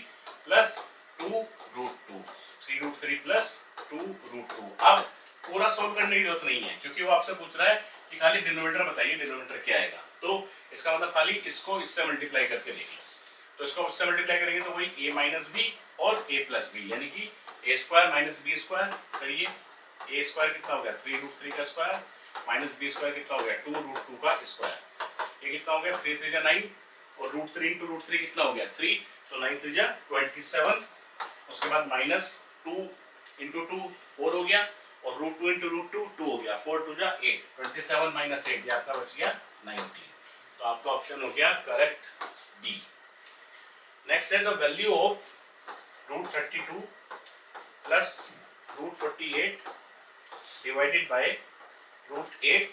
प्लस 2√2, 3√3 प्लस 2√2। अब पूरा सोल्व करने की जरूरत नहीं है क्योंकि वो आपसे पूछ रहा है कि खाली डिनोमिनेटर बताइए, डिनोमिनेटर क्या आएगा, तो इसका मतलब खाली इसको इससे मल्टीप्लाई करके देखिए। तो इसको इससे मल्टीप्लाई करेंगे तो वही a माइनस बी और a प्लस बी, यानी कि a square minus B square, करिए a स्क्वायर कितना हो गया 3√3 का स्क्वायर माइनस बी स्क्वायर कितना हो गया 2√2 का स्क्वायर, ये कितना हो गया 3 3 9 और √3 इंटू √3 कितना हो गया 3, तो 9 3 27, उसके बाद माइनस 2 इंटू 2 4 हो गया और √2 इंटू √2 2 हो गया, 4 2 8, 27 माइनस 8 ये आपका बच गया 19। तो आपका ऑप्शन हो गया करेक्ट डी। नेक्स्ट है the value of √32 plus √48 divided by √8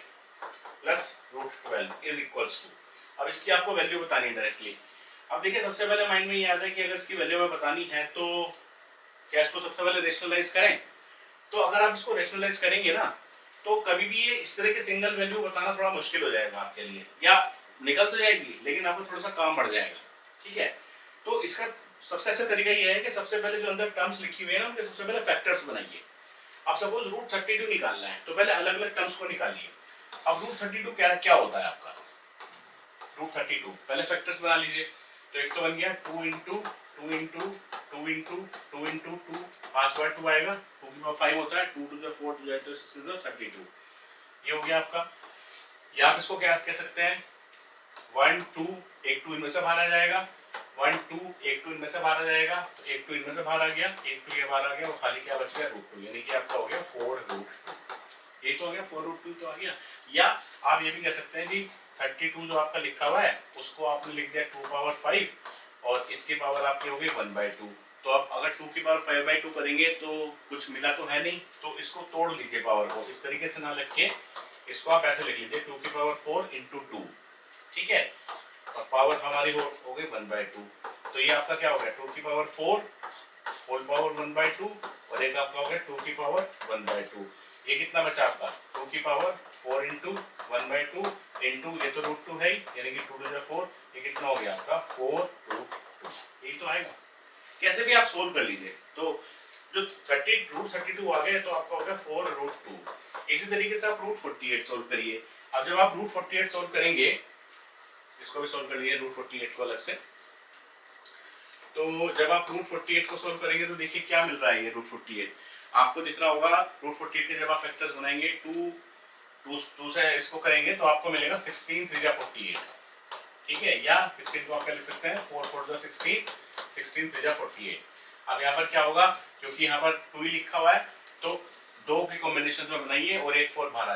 plus √12 is equals to. अब इसकी आपको वैल्यू बतानी है डायरेक्टली। अब देखिए सबसे पहले माइंड में ये आता है कि अगर इसकी वैल्यू हमें बतानी है तो क्या इसको सबसे पहले रेशनलाइज करें, तो अगर आप इसको रेशनलाइज करेंगे ना तो कभी भी ये इस तरह के सिंगल वैल्यू बताना थोड़ा मुश्किल हो जाएगा आपके लिए, या निकल तो जाएगी लेकिन आपको थोड़ा सा काम बढ़ जाएगा, ठीक है। तो इसका सबसे अच्छा तरीका ये है कि सबसे पहले जो अंदर टर्म्स लिखी हुई है ना उनके सबसे पहले फैक्टर्स बनाइए। अब सपोज √32 निकालना है तो पहले अलग अलग टर्म्स को निकालिए। अब √32 क्या क्या होता है आपका, √32 पहले फैक्टर्स बना लीजिए। तो एक तो बन गया 2 इंटू 2 इंटू 2 इंटू 2 इंटू 2, 5 बार 2 आएगा, 2 की पावर 5 होता है, 2 to the 4 to the 6 to the 32, ये हो गया आपका। या आप इसको क्या कह सकते हैं 1 2 एक 2 इनमें से बाहर आ जाएगा, 1 2 एक 2 इनमें से बाहर आ जाएगा, तो एक 2 इनमें से बाहर आ गया, एक 2 ये बाहर आ गया और खाली क्या बच गया √2, यानी कि आपका हो गया 4√2, ये तो हो गया 4√2 तो आ गया। या आप ये भी कह सकते हैं कि 32 जो आपका लिखा हुआ है उसको आपने लिख दिया 2 पावर 5 और इसकी पावर आपकी हो गई 1/2। तो अब अगर 2 की पावर 5/2 करेंगे तो कुछ मिला तो है नहीं, तो इसको तोड़ लीजिए पावर को, इस तरीके से ना लिख के इसको आप ऐसे लिख लीजिए 2 की पावर 4 इंटू 2, ठीक है, और पावर हमारी हो गई 1/2। तो ये आपका क्या हो गया 2 की पावर 4 होल पावर 1/2 और एक आपका हो गया 2 की पावर 1/2। ये कितना बचा आपका 2 की पावर 4 इंटू 1/2 इंटू ये तो √2 है ही, यानी कि 2 टू द 4, ये कितना हो गया आपका 4√2, यही तो आएगा। कैसे भी आप सोल्व कर लीजिए। तो जो √32 आ गया तो आपका हो गया 4√2। इसी तरीके से आप √48 सोल्व करिए। अब जब आप √48 सोल्व करेंगे, इसको भी सोल्व कर लिए √48 को अलग से, तो जब आप √48 को सोल्व करेंगे तो देखिए क्या मिल रहा है ये √48 आपको दिख रहा होगा। √48 के जब आप फैक्टर्स बनाएंगे 2 से इसको करेंगे तो आपको मिलेगा 16 3 जा 48, ठीक है, या 16 को आप क्या लिख सकते हैं 4 4 जा 16, 16 3 जा 48। अब यहाँ पर क्या होगा, क्योंकि यहाँ पर 2 ही लिखा हुआ है तो 2 की कॉम्बिनेशन में बनाइए और एक 4 बाहर आ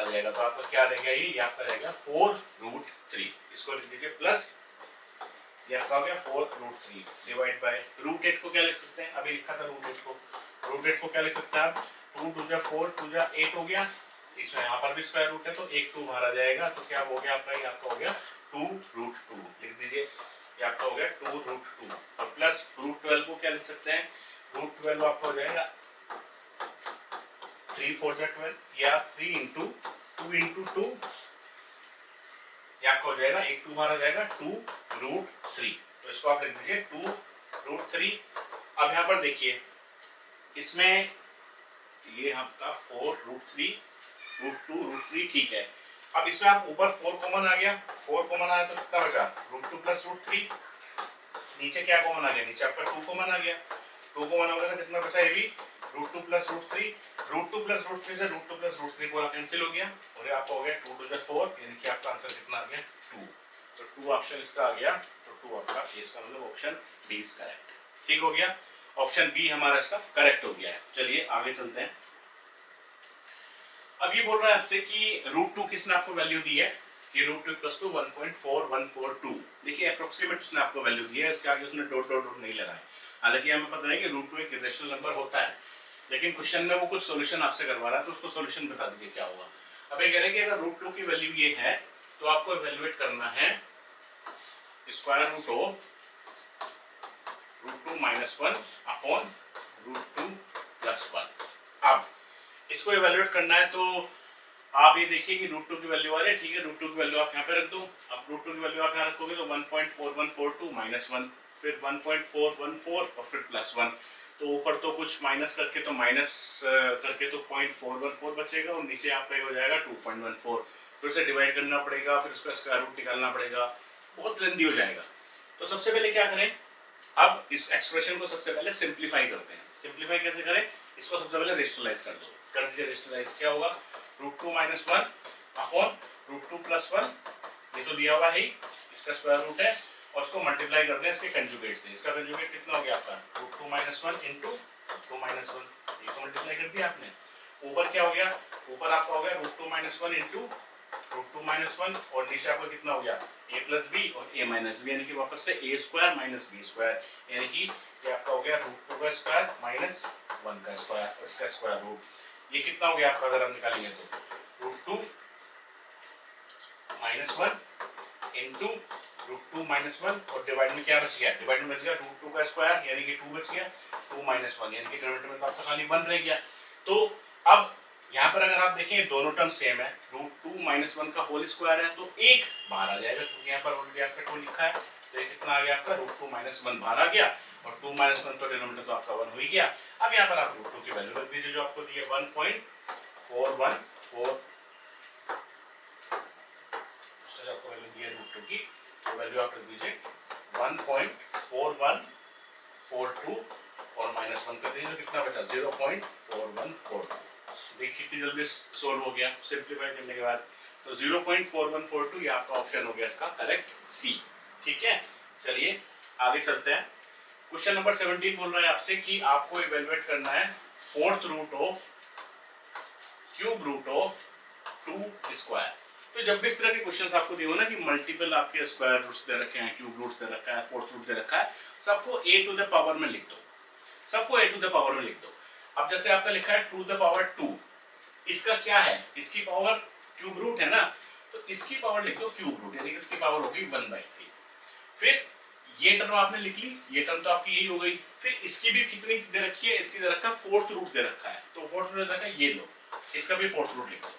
जाएगा, तो आपका क्या रहेगा, ये आपका रहेगा 4√3, इसको लिख दीजिए प्लस, ये आपका हो गया 4√3 डिवाइड बाय √8 को क्या लिख सकते हैं, अभी लिखा था √8 को क्या लिख सकते हैं आप 2 2 जा 4 2 जा 8 हो गया, इसमें यहाँ पर भी स्क्वायर रूट है तो एक 2 बाहर आ जाएगा, तो क्या हो गया आपका, ये आपका हो गया 2√2, लिख दीजिए ये आपका हो गया 2√2 और प्लस √12 को क्या लिख सकते हैं, √12 आपका हो जाएगा 3 4 जा 12 या 3 इंटू 2 इंटू 2, ये आपका हो जाएगा, एक 2 बाहर आ जाएगा 2√3, तो इसको आप लिख दीजिए 2√3। अब यहाँ पर देखिए इसमें ये आपका 4√3 √2 √3 ठीक है। अब इसमें आप ऊपर 4 कॉमन आ गया, 4 कॉमन आया तो कितना बचा √2 प्लस √3, नीचे क्या कॉमन आ गया, नीचे आपका 2 कॉमन आ गया, 2 कॉमन हो गया तो कितना बचा ये भी √2 प्लस √3, √2 प्लस √3 से √2 प्लस √3 पूरा कैंसिल हो गया और ये आपका हो गया 2 2 4, यानी कि आपका आंसर कितना आ गया 2, तो 2 ऑप्शन इसका आ गया, तो 2 आपका इसका मतलब ऑप्शन बी इज करेक्ट। ठीक हो गया, ऑप्शन बी हमारा इसका करेक्ट हो गया है। चलिए आगे चलते हैं। अब ये बोल रहा है आपसे कि √2 किसने आपको वैल्यू दी है कि √2 = 1.4142। देखिए अप्रोक्सीमेट उसने आपको वैल्यू दी है, इसके आगे उसने डॉट डॉट डॉट नहीं लगाया। हालांकि हमें पता है कि √2 एक इरेशनल नंबर होता है, लेकिन क्वेश्चन में वो कुछ सॉल्यूशन आपसे करवा रहा है, तो उसको सॉल्यूशन बता दीजिए क्या होगा। अब ये कह रहे हैं कि अगर √2 की वैल्यू ये है तो आपको इवैल्यूएट करना है स्क्वायर रूट ऑफ √2 - 1 अपॉन √2 + 1। अब इसको इवैल्यूएट करना है तो आप ये देखिए कि √2 की वैल्यू आ रही है, ठीक है, √2 की वैल्यू आप यहाँ पे रख दो। अब √2 की वैल्यू आप यहाँ रखोगे तो 1.4142 - 1, फिर 1.414 और फिर +1, तो ऊपर तो कुछ माइनस करके तो माइनस करके तो 0.414 बचेगा और नीचे आपका ये हो जाएगा 2.14, फिर उसे डिवाइड करना पड़ेगा, फिर उसका स्क्वायर रूट निकालना पड़ेगा, बहुत लेंदी हो जाएगा। तो सबसे पहले क्या करें, अब इस एक्सप्रेशन को सबसे पहले सिंप्लीफाई करते हैं। सिंप्लीफाई कैसे करें, इसको सबसे पहले रेशनलाइज कर दो, कर दीजिए रेशनलाइज। क्या होगा √2 - 1 अपॉन √2 + 1, ये तो दिया हुआ है ही, इसका स्क्वायर रूट है और इसको मल्टीप्लाई करते हैं इसके कंजुगेट से। इसका कंजुगेट कितना हो गया आपका √2 - 1 इंटू √2 - 1, ये तो मल्टीप्लाई कर दिया आपने। ऊपर क्या हो गया, ऊपर आपका हो गया √2 - 1 इंटू √2 - 1 और नीचे आपका कितना हो गया a + b और a - b, यानी कि वापस से a² - b², यानी कि ये आपका हो गया √2 का स्क्वायर माइनस 1 का स्क्वायर और इसका स्क्वायर रूट। ये कितना हो गया आपका अगर हम निकालेंगे तो √2 - 1 इंटू √2 - 1 और डिवाइड में क्या बच गया, डिवाइड में बच गया √2 का स्क्वायर यानी कि 2 बच गया, 2 - 1 यानी कि डिनोमिनेटर में तो आपका खाली 1 रह गया। तो अब यहाँ पर अगर आप देखें दोनों टर्म सेम है, √2 - 1 का होल स्क्वायर है तो 1 बाहर आ जाएगा, क्योंकि यहाँ पर ऑलरेडी आपका 2 लिखा है, तो ये कितना आ गया आपका √2 - 1 बाहर आ गया और 2 - 1 तो डिनोमिनेटर तो आपका 1 हो ही गया। अब यहाँ पर आप √2 की वैल्यू रख दीजिए जो आपको दी है 1.414, आपको वैल्यू दी है √2 की, तो वैल्यू आप रख दीजिए 1.4142 और -1 कर दीजिए, कितना बचा 0.4142। देखिए कितनी जल्दी सोल्व हो गया सिंप्लीफाई करने के बाद, तो 0.4142 ये आपका ऑप्शन हो गया इसका करेक्ट सी। ठीक है, चलिए आगे चलते हैं। क्वेश्चन नंबर 17 बोल रहा है आपसे कि आपको इवैल्यूएट करना है 4th root of cube root of 2 square. तो जब भी इस तरह के क्वेश्चंस आपको दिए हो ना कि मल्टीपल आपके स्क्वायर रूट्स दे रखे हैं, क्यूब रूट्स दे रखा है, 4th रूट दे रखा है, सबको a टू द पावर में लिख दो, सबको a टू द पावर में लिख दो। अब जैसे आपका लिखा है 2 द पावर 2, इसका क्या है, इसकी पावर क्यूब रूट है ना, तो इसकी पावर लिख दो क्यूब रूट, यानी कि इसकी पावर होगी 1/3। फिर ये टर्म आपने लिख ली, ये टर्म तो आपकी यही हो गई। फिर इसकी भी कितनी दे रखी है, इसकी दे रखा है 4th रूट दे रखा है, तो 4th रूट दे रखा है, ये लो, इसका भी 4th रूट लिखो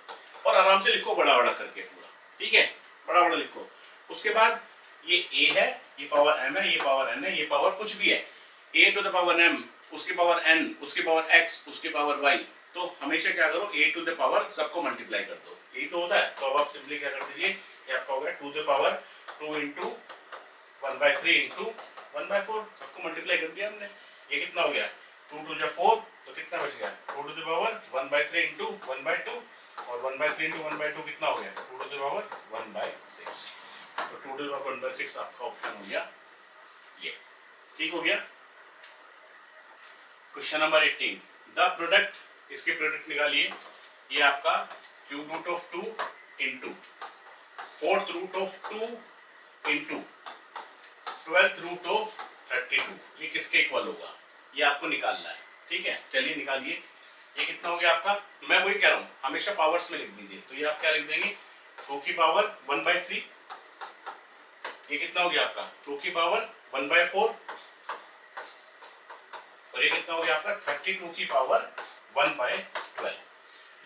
और आराम से लिखो बड़ा बड़ा करके पूरा, ठीक है, बड़ा बड़ा लिखो। उसके बाद ये a है, ये पावर m है, ये पावर n है, ये पावर कुछ भी है, a to the power m, उसकी पावर n, उसकी पावर x, उसकी पावर y, तो हमेशा क्या करो a टू द पावर सबको मल्टीप्लाई कर दो, यही तो होता है। तो अब आप सिंपली क्या कर दीजिए, ये आपका हो गया 2 द पावर 2 इंटू 1/3 इंटू 1/4, सबको मल्टीप्लाई कर दिया हमने। ये कितना हो गया 2 टू 4, तो कितना बच गया 2 टू द पावर 1/3 इंटू 1/2 और 1/3 इंटू 1/2 कितना हो गया 2 टू द पावर 1/6, तो 2 टू द पावर 1/6 आपका ऑप्शन हो गया ये। ठीक हो गया। क्वेश्चन नंबर 18, द प्रोडक्ट, इसके प्रोडक्ट निकालिए। ये आपका cube root of 2 into 4th root of 2 into 12th root of 32, ये किसके इक्वल होगा, ये आपको निकालना है। ठीक है, चलिए निकालिए। ये कितना हो गया आपका, मैं वही कह रहा हूँ हमेशा पावर्स में लिख दीजिए, तो ये आप क्या लिख देंगे 2 की पावर 1/3, ये कितना हो गया आपका 2 की पावर 1/4 और ये कितना हो गया आपका 32 की पावर 1/12।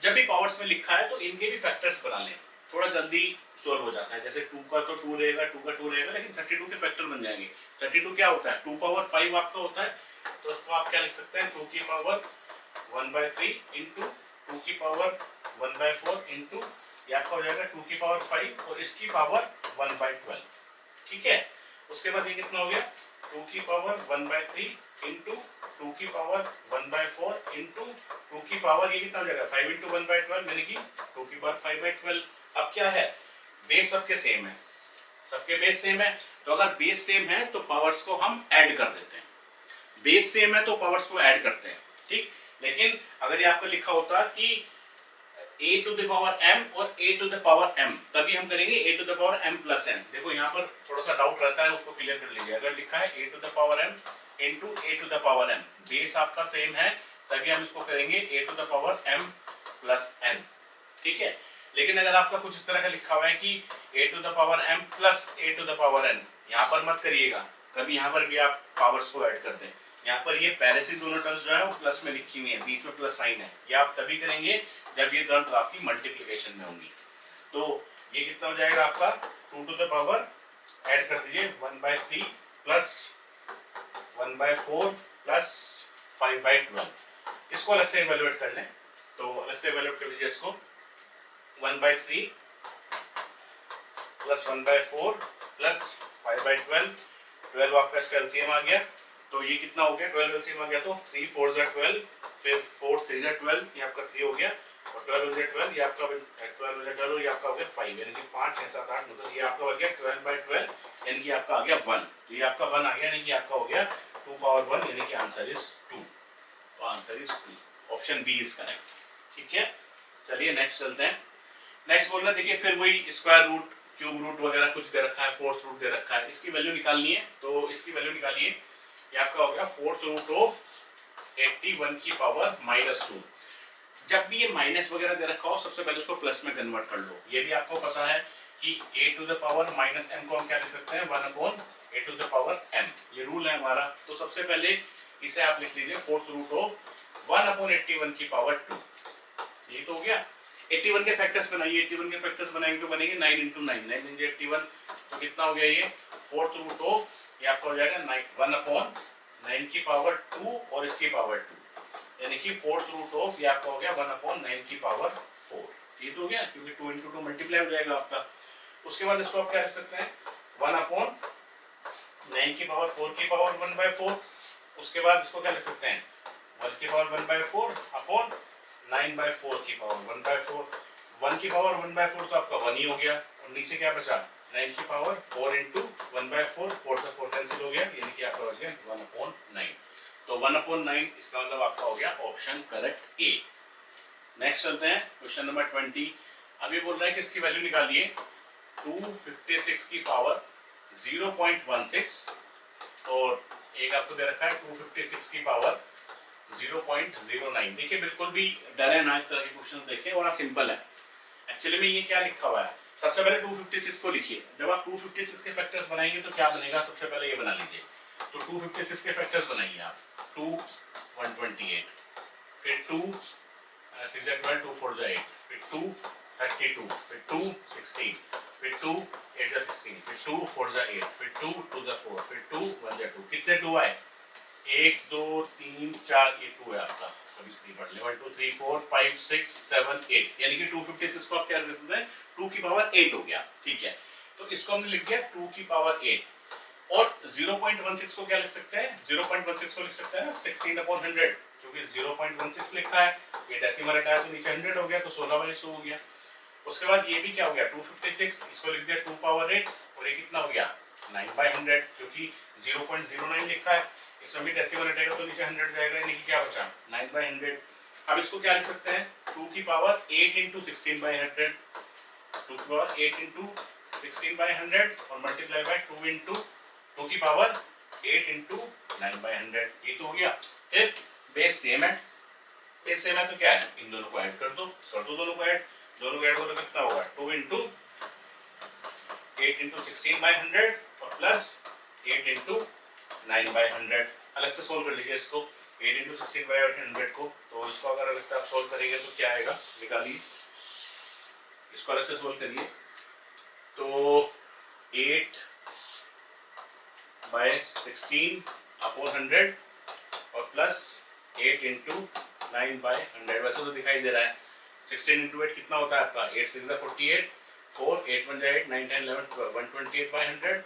जब भी पावर्स में लिखा है तो इनके भी फैक्टर्स बना लें, थोड़ा जल्दी सोल्व हो जाता है। जैसे 2 का तो 2 रहेगा, 2 का 2 रहेगा, लेकिन 32 के फैक्टर बन जाएंगे। 32 क्या होता है, 2 पावर 5 आपका होता है, तो उसको आप क्या लिख सकते हैं, 2 की पावर 1/3 इंटू 2 की पावर 1/4 इंटू ये आपका हो जाएगा 2 की पावर 5 और इसकी पावर 1/12। ठीक है, उसके बाद ये कितना हो गया, 2 की पावर 1/3 इंटू 2 की पावर 1/4 इंटू 2 की पावर ये कितना हो जाएगा 5 इंटू 1/12 यानी कि 2 की पावर 5/12। अब क्या है, बेस सबके सेम है, सबके बेस सेम है, तो अगर बेस सेम है तो पावर्स को हम ऐड कर देते हैं। बेस सेम है तो पावर्स को ऐड करते हैं, ठीक। लेकिन अगर ये आपको लिखा होता कि a to the power m और a to the power m, तभी हम करेंगे a to the power m plus n। देखो यहाँ पर थोड़ा सा डाउट रहता है, उसको क्लियर कर लीजिए। अगर लिखा है a to the power m into a to the power n, base आपका सेम है, तभी हम इसको करेंगे a to the power m plus n, ठीक है। लेकिन अगर आपका कुछ इस तरह का लिखा हुआ है कि a to the power m plus a to the power n, यहाँ पर मत करिएगा, कभी यहाँ पर भी आप पावर्स को ऐड कर दें। यहाँ पर ये पहले से दोनों टर्म्स जो है वो प्लस में लिखी हुई है, बीच में प्लस साइन है, ये आप तभी करेंगे जब ये टर्म्स आपकी मल्टीप्लिकेशन में होंगी। तो ये कितना हो जाएगा आपका 2 to the power, ऐड कर दीजिए 1/3 प्लस 1/4 प्लस 5/12। इसको अलग से इवैल्यूएट कर लें, तो अलग से इवैल्यूएट कर लीजिए इसको, 1/3 प्लस 1/4 प्लस 5/12, 12 आपका इसका एलसीएम आ गया, तो ये कितना हो गया, 12 एलसीएम आ गया, तो 3 4 जा 12, फिर 4 3 जा 12, ये आपका 3 हो गया, और 12 जा 12, ये आपका 12 जा 12, ये आपका हो गया 5, यानी कि 5 6 7 8 9 10, ये आपका हो गया 12/12, यानी कि आपका आ गया 1, तो ये आपका 1 आ गया, यानी कि आपका हो गया 2 पावर 1, यानी कि आंसर इज 2, तो answer is 2, option B is correct. ठीक है, चलिए नेक्स्ट चलते हैं। नेक्स्ट बोल रहा है, देखिए फिर वही स्क्वायर रूट, क्यूब रूट वगैरह कुछ दे रखा है, फोर्थ रूट दे रखा है, इसकी वैल्यू निकालनी है, तो इसकी वैल्यू निकालिए। ये आपका हो गया फोर्थ रूट ऑफ 81 की पावर -2। जब भी ये माइनस वगैरह दे रखा हो, सबसे पहले उसको प्लस में कन्वर्ट कर लो। ये भी आपको पता है कि a to the power -m को हम क्या लिख सकते हैं, 1/a to the power m, ये रूल है हमारा। तो सबसे पहले इसे आप लिख लीजिए फोर्थ रूट ऑफ 1/81 की पावर 2, ये तो हो गया। 81 के फैक्टर्स बनाइए, 81 के फैक्टर्स बनाएंगे तो बनेंगे 9 × 9, 9 × 81, तो कितना हो गया, ये फोर्थ रूट ऑफ, ये आपका हो जाएगा 1/9 की पावर 2 और इसकी पावर 2, यानी कि फोर्थ रूट ऑफ ये आपका हो गया 1/9 की पावर 4, ये तो हो गया, क्योंकि 2 × 2 मल्टीप्लाई हो जाएगा आपका। उसके बाद इसको आप क्या लिख सकते हैं, 1/9 की पावर 4 की पावर 1/4, उसके बाद इसको क्या लिख सकते हैं, 1 की पावर 1/4 अपॉन 9/4 की पावर 1/4, 1 की पावर 1/4 तो आपका 1 ही हो गया, और नीचे क्या बचा, 9 की पावर 4 × 1/4, 4 से 4 कैंसिल हो गया, यानी कि आपका बच गया 1/9, तो 1/9 इसका मतलब आपका हो गया ऑप्शन करेक्ट ए। नेक्स्ट चलते हैं क्वेश्चन नंबर 20। अभी बोल रहा है कि इसकी वैल्यू निकालिए, 256 की पावर 0.16 और एक आपको दे रखा है 256 की पावर 0.09। देखिए बिल्कुल भी डरे ना, इस तरह के क्वेश्चन देखें, बड़ा सिंपल है। एक्चुअली में ये क्या लिखा हुआ है, सबसे पहले 256 को लिखिए। जब आप 256 के फैक्टर्स बनाएंगे तो क्या बनेगा, सबसे पहले ये बना लीजिए। तो 256 के फैक्टर्स बनाइए आप, 2 128, फिर 2 6 12, 2 4 8, फिर 2 32, फिर 2 16, फिर 2 8 16, फिर 2 4 8, फिर 2 2 4, फिर 2 1 2, कितने 2 आए, 1 2 3 4, ये 2 है आपका, सभी 3 पढ़ ले, 1 2 3 4 5 6 7 8, यानी कि 256 को आप क्या कर सकते हैं, 2 की पावर 8 हो गया। ठीक है, तो इसको हमने लिख दिया 2 की पावर 8, और 0.16 को क्या लिख सकते हैं, 0.16 को लिख सकते हैं 16/100, क्योंकि 0.16 लिखा है, ये डेसिमल हटाया तो नीचे 100 हो गया, तो 16/100 हो गया। उसके बाद ये भी क्या हो गया 256, इसको लिख दिया 2 पावर 8, और ये कितना हो गया 9/100, क्योंकि 0.09 लिखा है, इसमें भी डेसिमल हटेगा तो नीचे 100 जाएगा, यानी कि क्या बचा 9/100। अब इसको क्या लिख सकते हैं, 2 की पावर 8 × 16/100, 2 की पावर 8 × 16/100 और मल्टीप्लाई बाय 2 × 2 की पावर 8 × 9/100, ये तो हो गया। फिर बेस सेम है, बेस सेम है तो क्या है, इन दोनों को ऐड कर दो, दोनों को ऐड, दोनों को ऐड करो तो कितना होगा, 2 × 8 × 16/100 और प्लस 8 × 9/100, अलग से सोल्व कर लीजिए इसको 8 इंटू 16/100 को। तो इसको अगर अलग से आप सोल्व करेंगे तो क्या आएगा, निकालिए इसको अलग से सोल्व करिए। तो 8/16/100 और प्लस 8 इंटू 9/100। वैसे तो दिखाई दे रहा है 16 इंटू 8 कितना होता है आपका 8 6 48, 4 8 1 8 9 10 11 12 128/100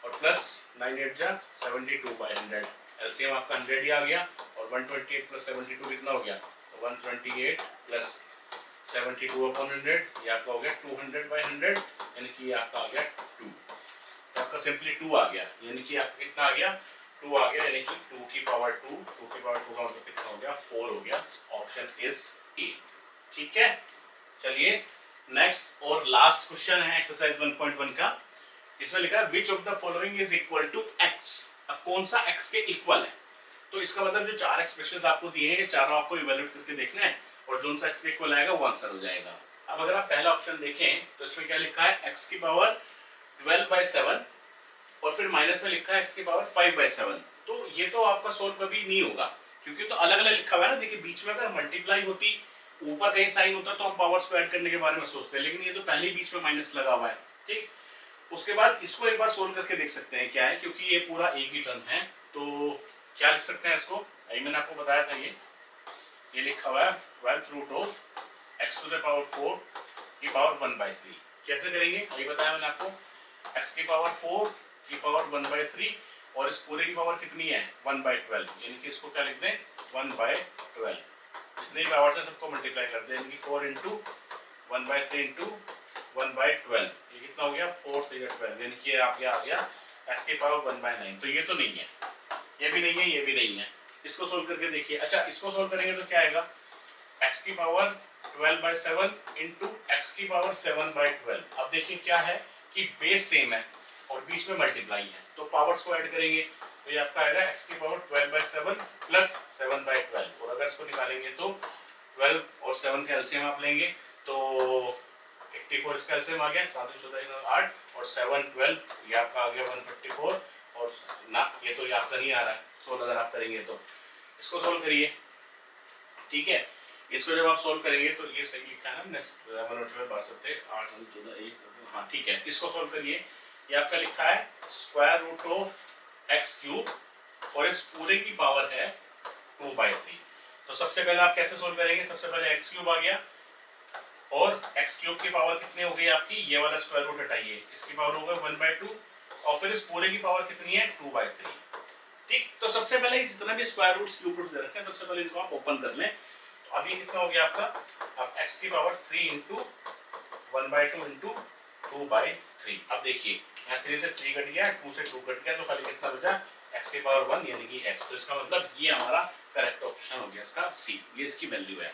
और प्लस 9 8 72/100। एलसीएम आपका 100 ही आ गया और 128 प्लस 72 कितना हो गया, 128 प्लस 72/100 ये आपका हो गया 200/100, यानी कि आपका आ गया 2। तो आपका सिंपली 2 आ गया, यानी कि आपका कितना आ गया, 2 आ गया, यानी कि 2 की पावर 2 का मतलब कितना हो गया, 4 हो गया। Option is a. ठीक है, चलिए नेक्स्ट और लास्ट क्वेश्चन है एक्सरसाइज 1.1 का। इसमें लिखा है which of the following is equal to X. अब कौन सा एक्स के इक्वल है, तो इसका मतलब जो चार एक्सप्रेशंस आपको दिए हैं ये चारों आपको इवैल्यूएट करके देखना है और जो सा एक्स के इक्वल आएगा वो आंसर हो जाएगा। अब अगर आप पहला ऑप्शन देखें तो इसमें क्या लिखा है, एक्स की पावर 12/7 और फिर माइनस में लिखा है एक्स की पावर 5/7। तो ये तो आपका सोल्व कभी नहीं होगा क्योंकि तो अलग अलग लिखा हुआ है ना। देखिए बीच में अगर मल्टीप्लाई होती, ऊपर कहीं साइन होता तो हम पावर्स को ऐड करने के बारे में सोचते हैं, लेकिन ये तो पहले बीच में माइनस लगा हुआ है। ठीक, उसके बाद इसको एक बार सोल्व करके देख सकते हैं क्या है, क्योंकि ये पूरा एक ही टर्म है। तो क्या लिख सकते हैं इसको, मैंने आपको बताया था ये लिखा हुआ है 12th root of x to the power 4 की पावर 1/3। कैसे करेंगे ये बताया मैंने आपको, x की पावर 4 की पावर 1/3 और इस पूरे की पावर कितनी है 1/12, यानी कि इसको क्या लिख दें 1/12। जितने भी पावर से सबको मल्टीप्लाई कर दें, यानी कि 4 इंटू 1/3 इंटू 1/12, ये कितना हो गया 4 3 12, यानी कि आप ये आ गया x की पावर 1/9। तो ये तो नहीं है, ये भी नहीं है, ये भी नहीं है। इसको सोल्व करके देखिए। अच्छा, इसको सोल्व करेंगे तो क्या आएगा, x की पावर 12/7 इंटू x की पावर 7/12। अब देखिए क्या है कि बेस सेम है और बीच में मल्टीप्लाई है, तो पावर्स को ऐड करेंगे तो ये आपका आएगा x की पावर 12/7 प्लस 7/12। और अगर इसको निकालेंगे तो 12 और 7 का एलसीएम आप लेंगे तो 84 इसका एलसीएम आ गया, 7 8 और 7 12 ये आपका आ गया 154। और ना ये तो ये आपका नहीं आ रहा है 16 अगर आप करेंगे तो इसको सोल्व करिए। ठीक है, इसको जब आप सोल्व करेंगे तो ये सही लिखा है ना 8 हाँ ठीक है, इसको सोल्व करिए। ये आपका लिखा है square root of X cube और इस पूरे की पावर है 2/3। तो सबसे पहले आप कैसे सोल्व करेंगे, सबसे पहले एक्स क्यूब आ गया और एक्स क्यूब की पावर कितनी हो गई आपकी, ये वाला स्क्वायर रूट हटाइए, इसकी पावर होगा 1/2 और फिर इस पूरे की पावर कितनी है 2/3। ठीक, तो सबसे पहले जितना भी स्क्वायर रूट्स क्यूब रूट्स दे रखे हैं सबसे पहले इनको आप ओपन कर लें। तो अब ये कितना हो गया आपका, अब x की पावर 3 इंटू 1/2 इंटू 2/3। अब देखिए यहाँ 3 से 3 कट गया, 2 से 2 कट गया, तो खाली कितना बचा x की पावर 1 यानी कि x। तो इसका मतलब ये हमारा करेक्ट ऑप्शन हो गया इसका सी, ये इसकी वैल्यू है।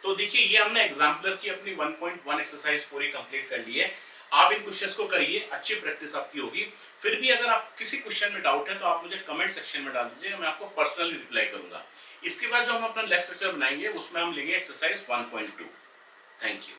तो देखिए ये हमने एग्जाम्पलर की अपनी 1.1 एक्सरसाइज पूरी कंप्लीट कर ली है। आप इन क्वेश्चंस को करिए, अच्छी प्रैक्टिस आपकी होगी। फिर भी अगर आप किसी क्वेश्चन में डाउट है तो आप मुझे कमेंट सेक्शन में डाल दीजिए, मैं आपको पर्सनली रिप्लाई करूंगा। इसके बाद जो हम अपना लेक्चर बनाएंगे उसमें हम लेंगे एक्सरसाइज 1.2। Thank you.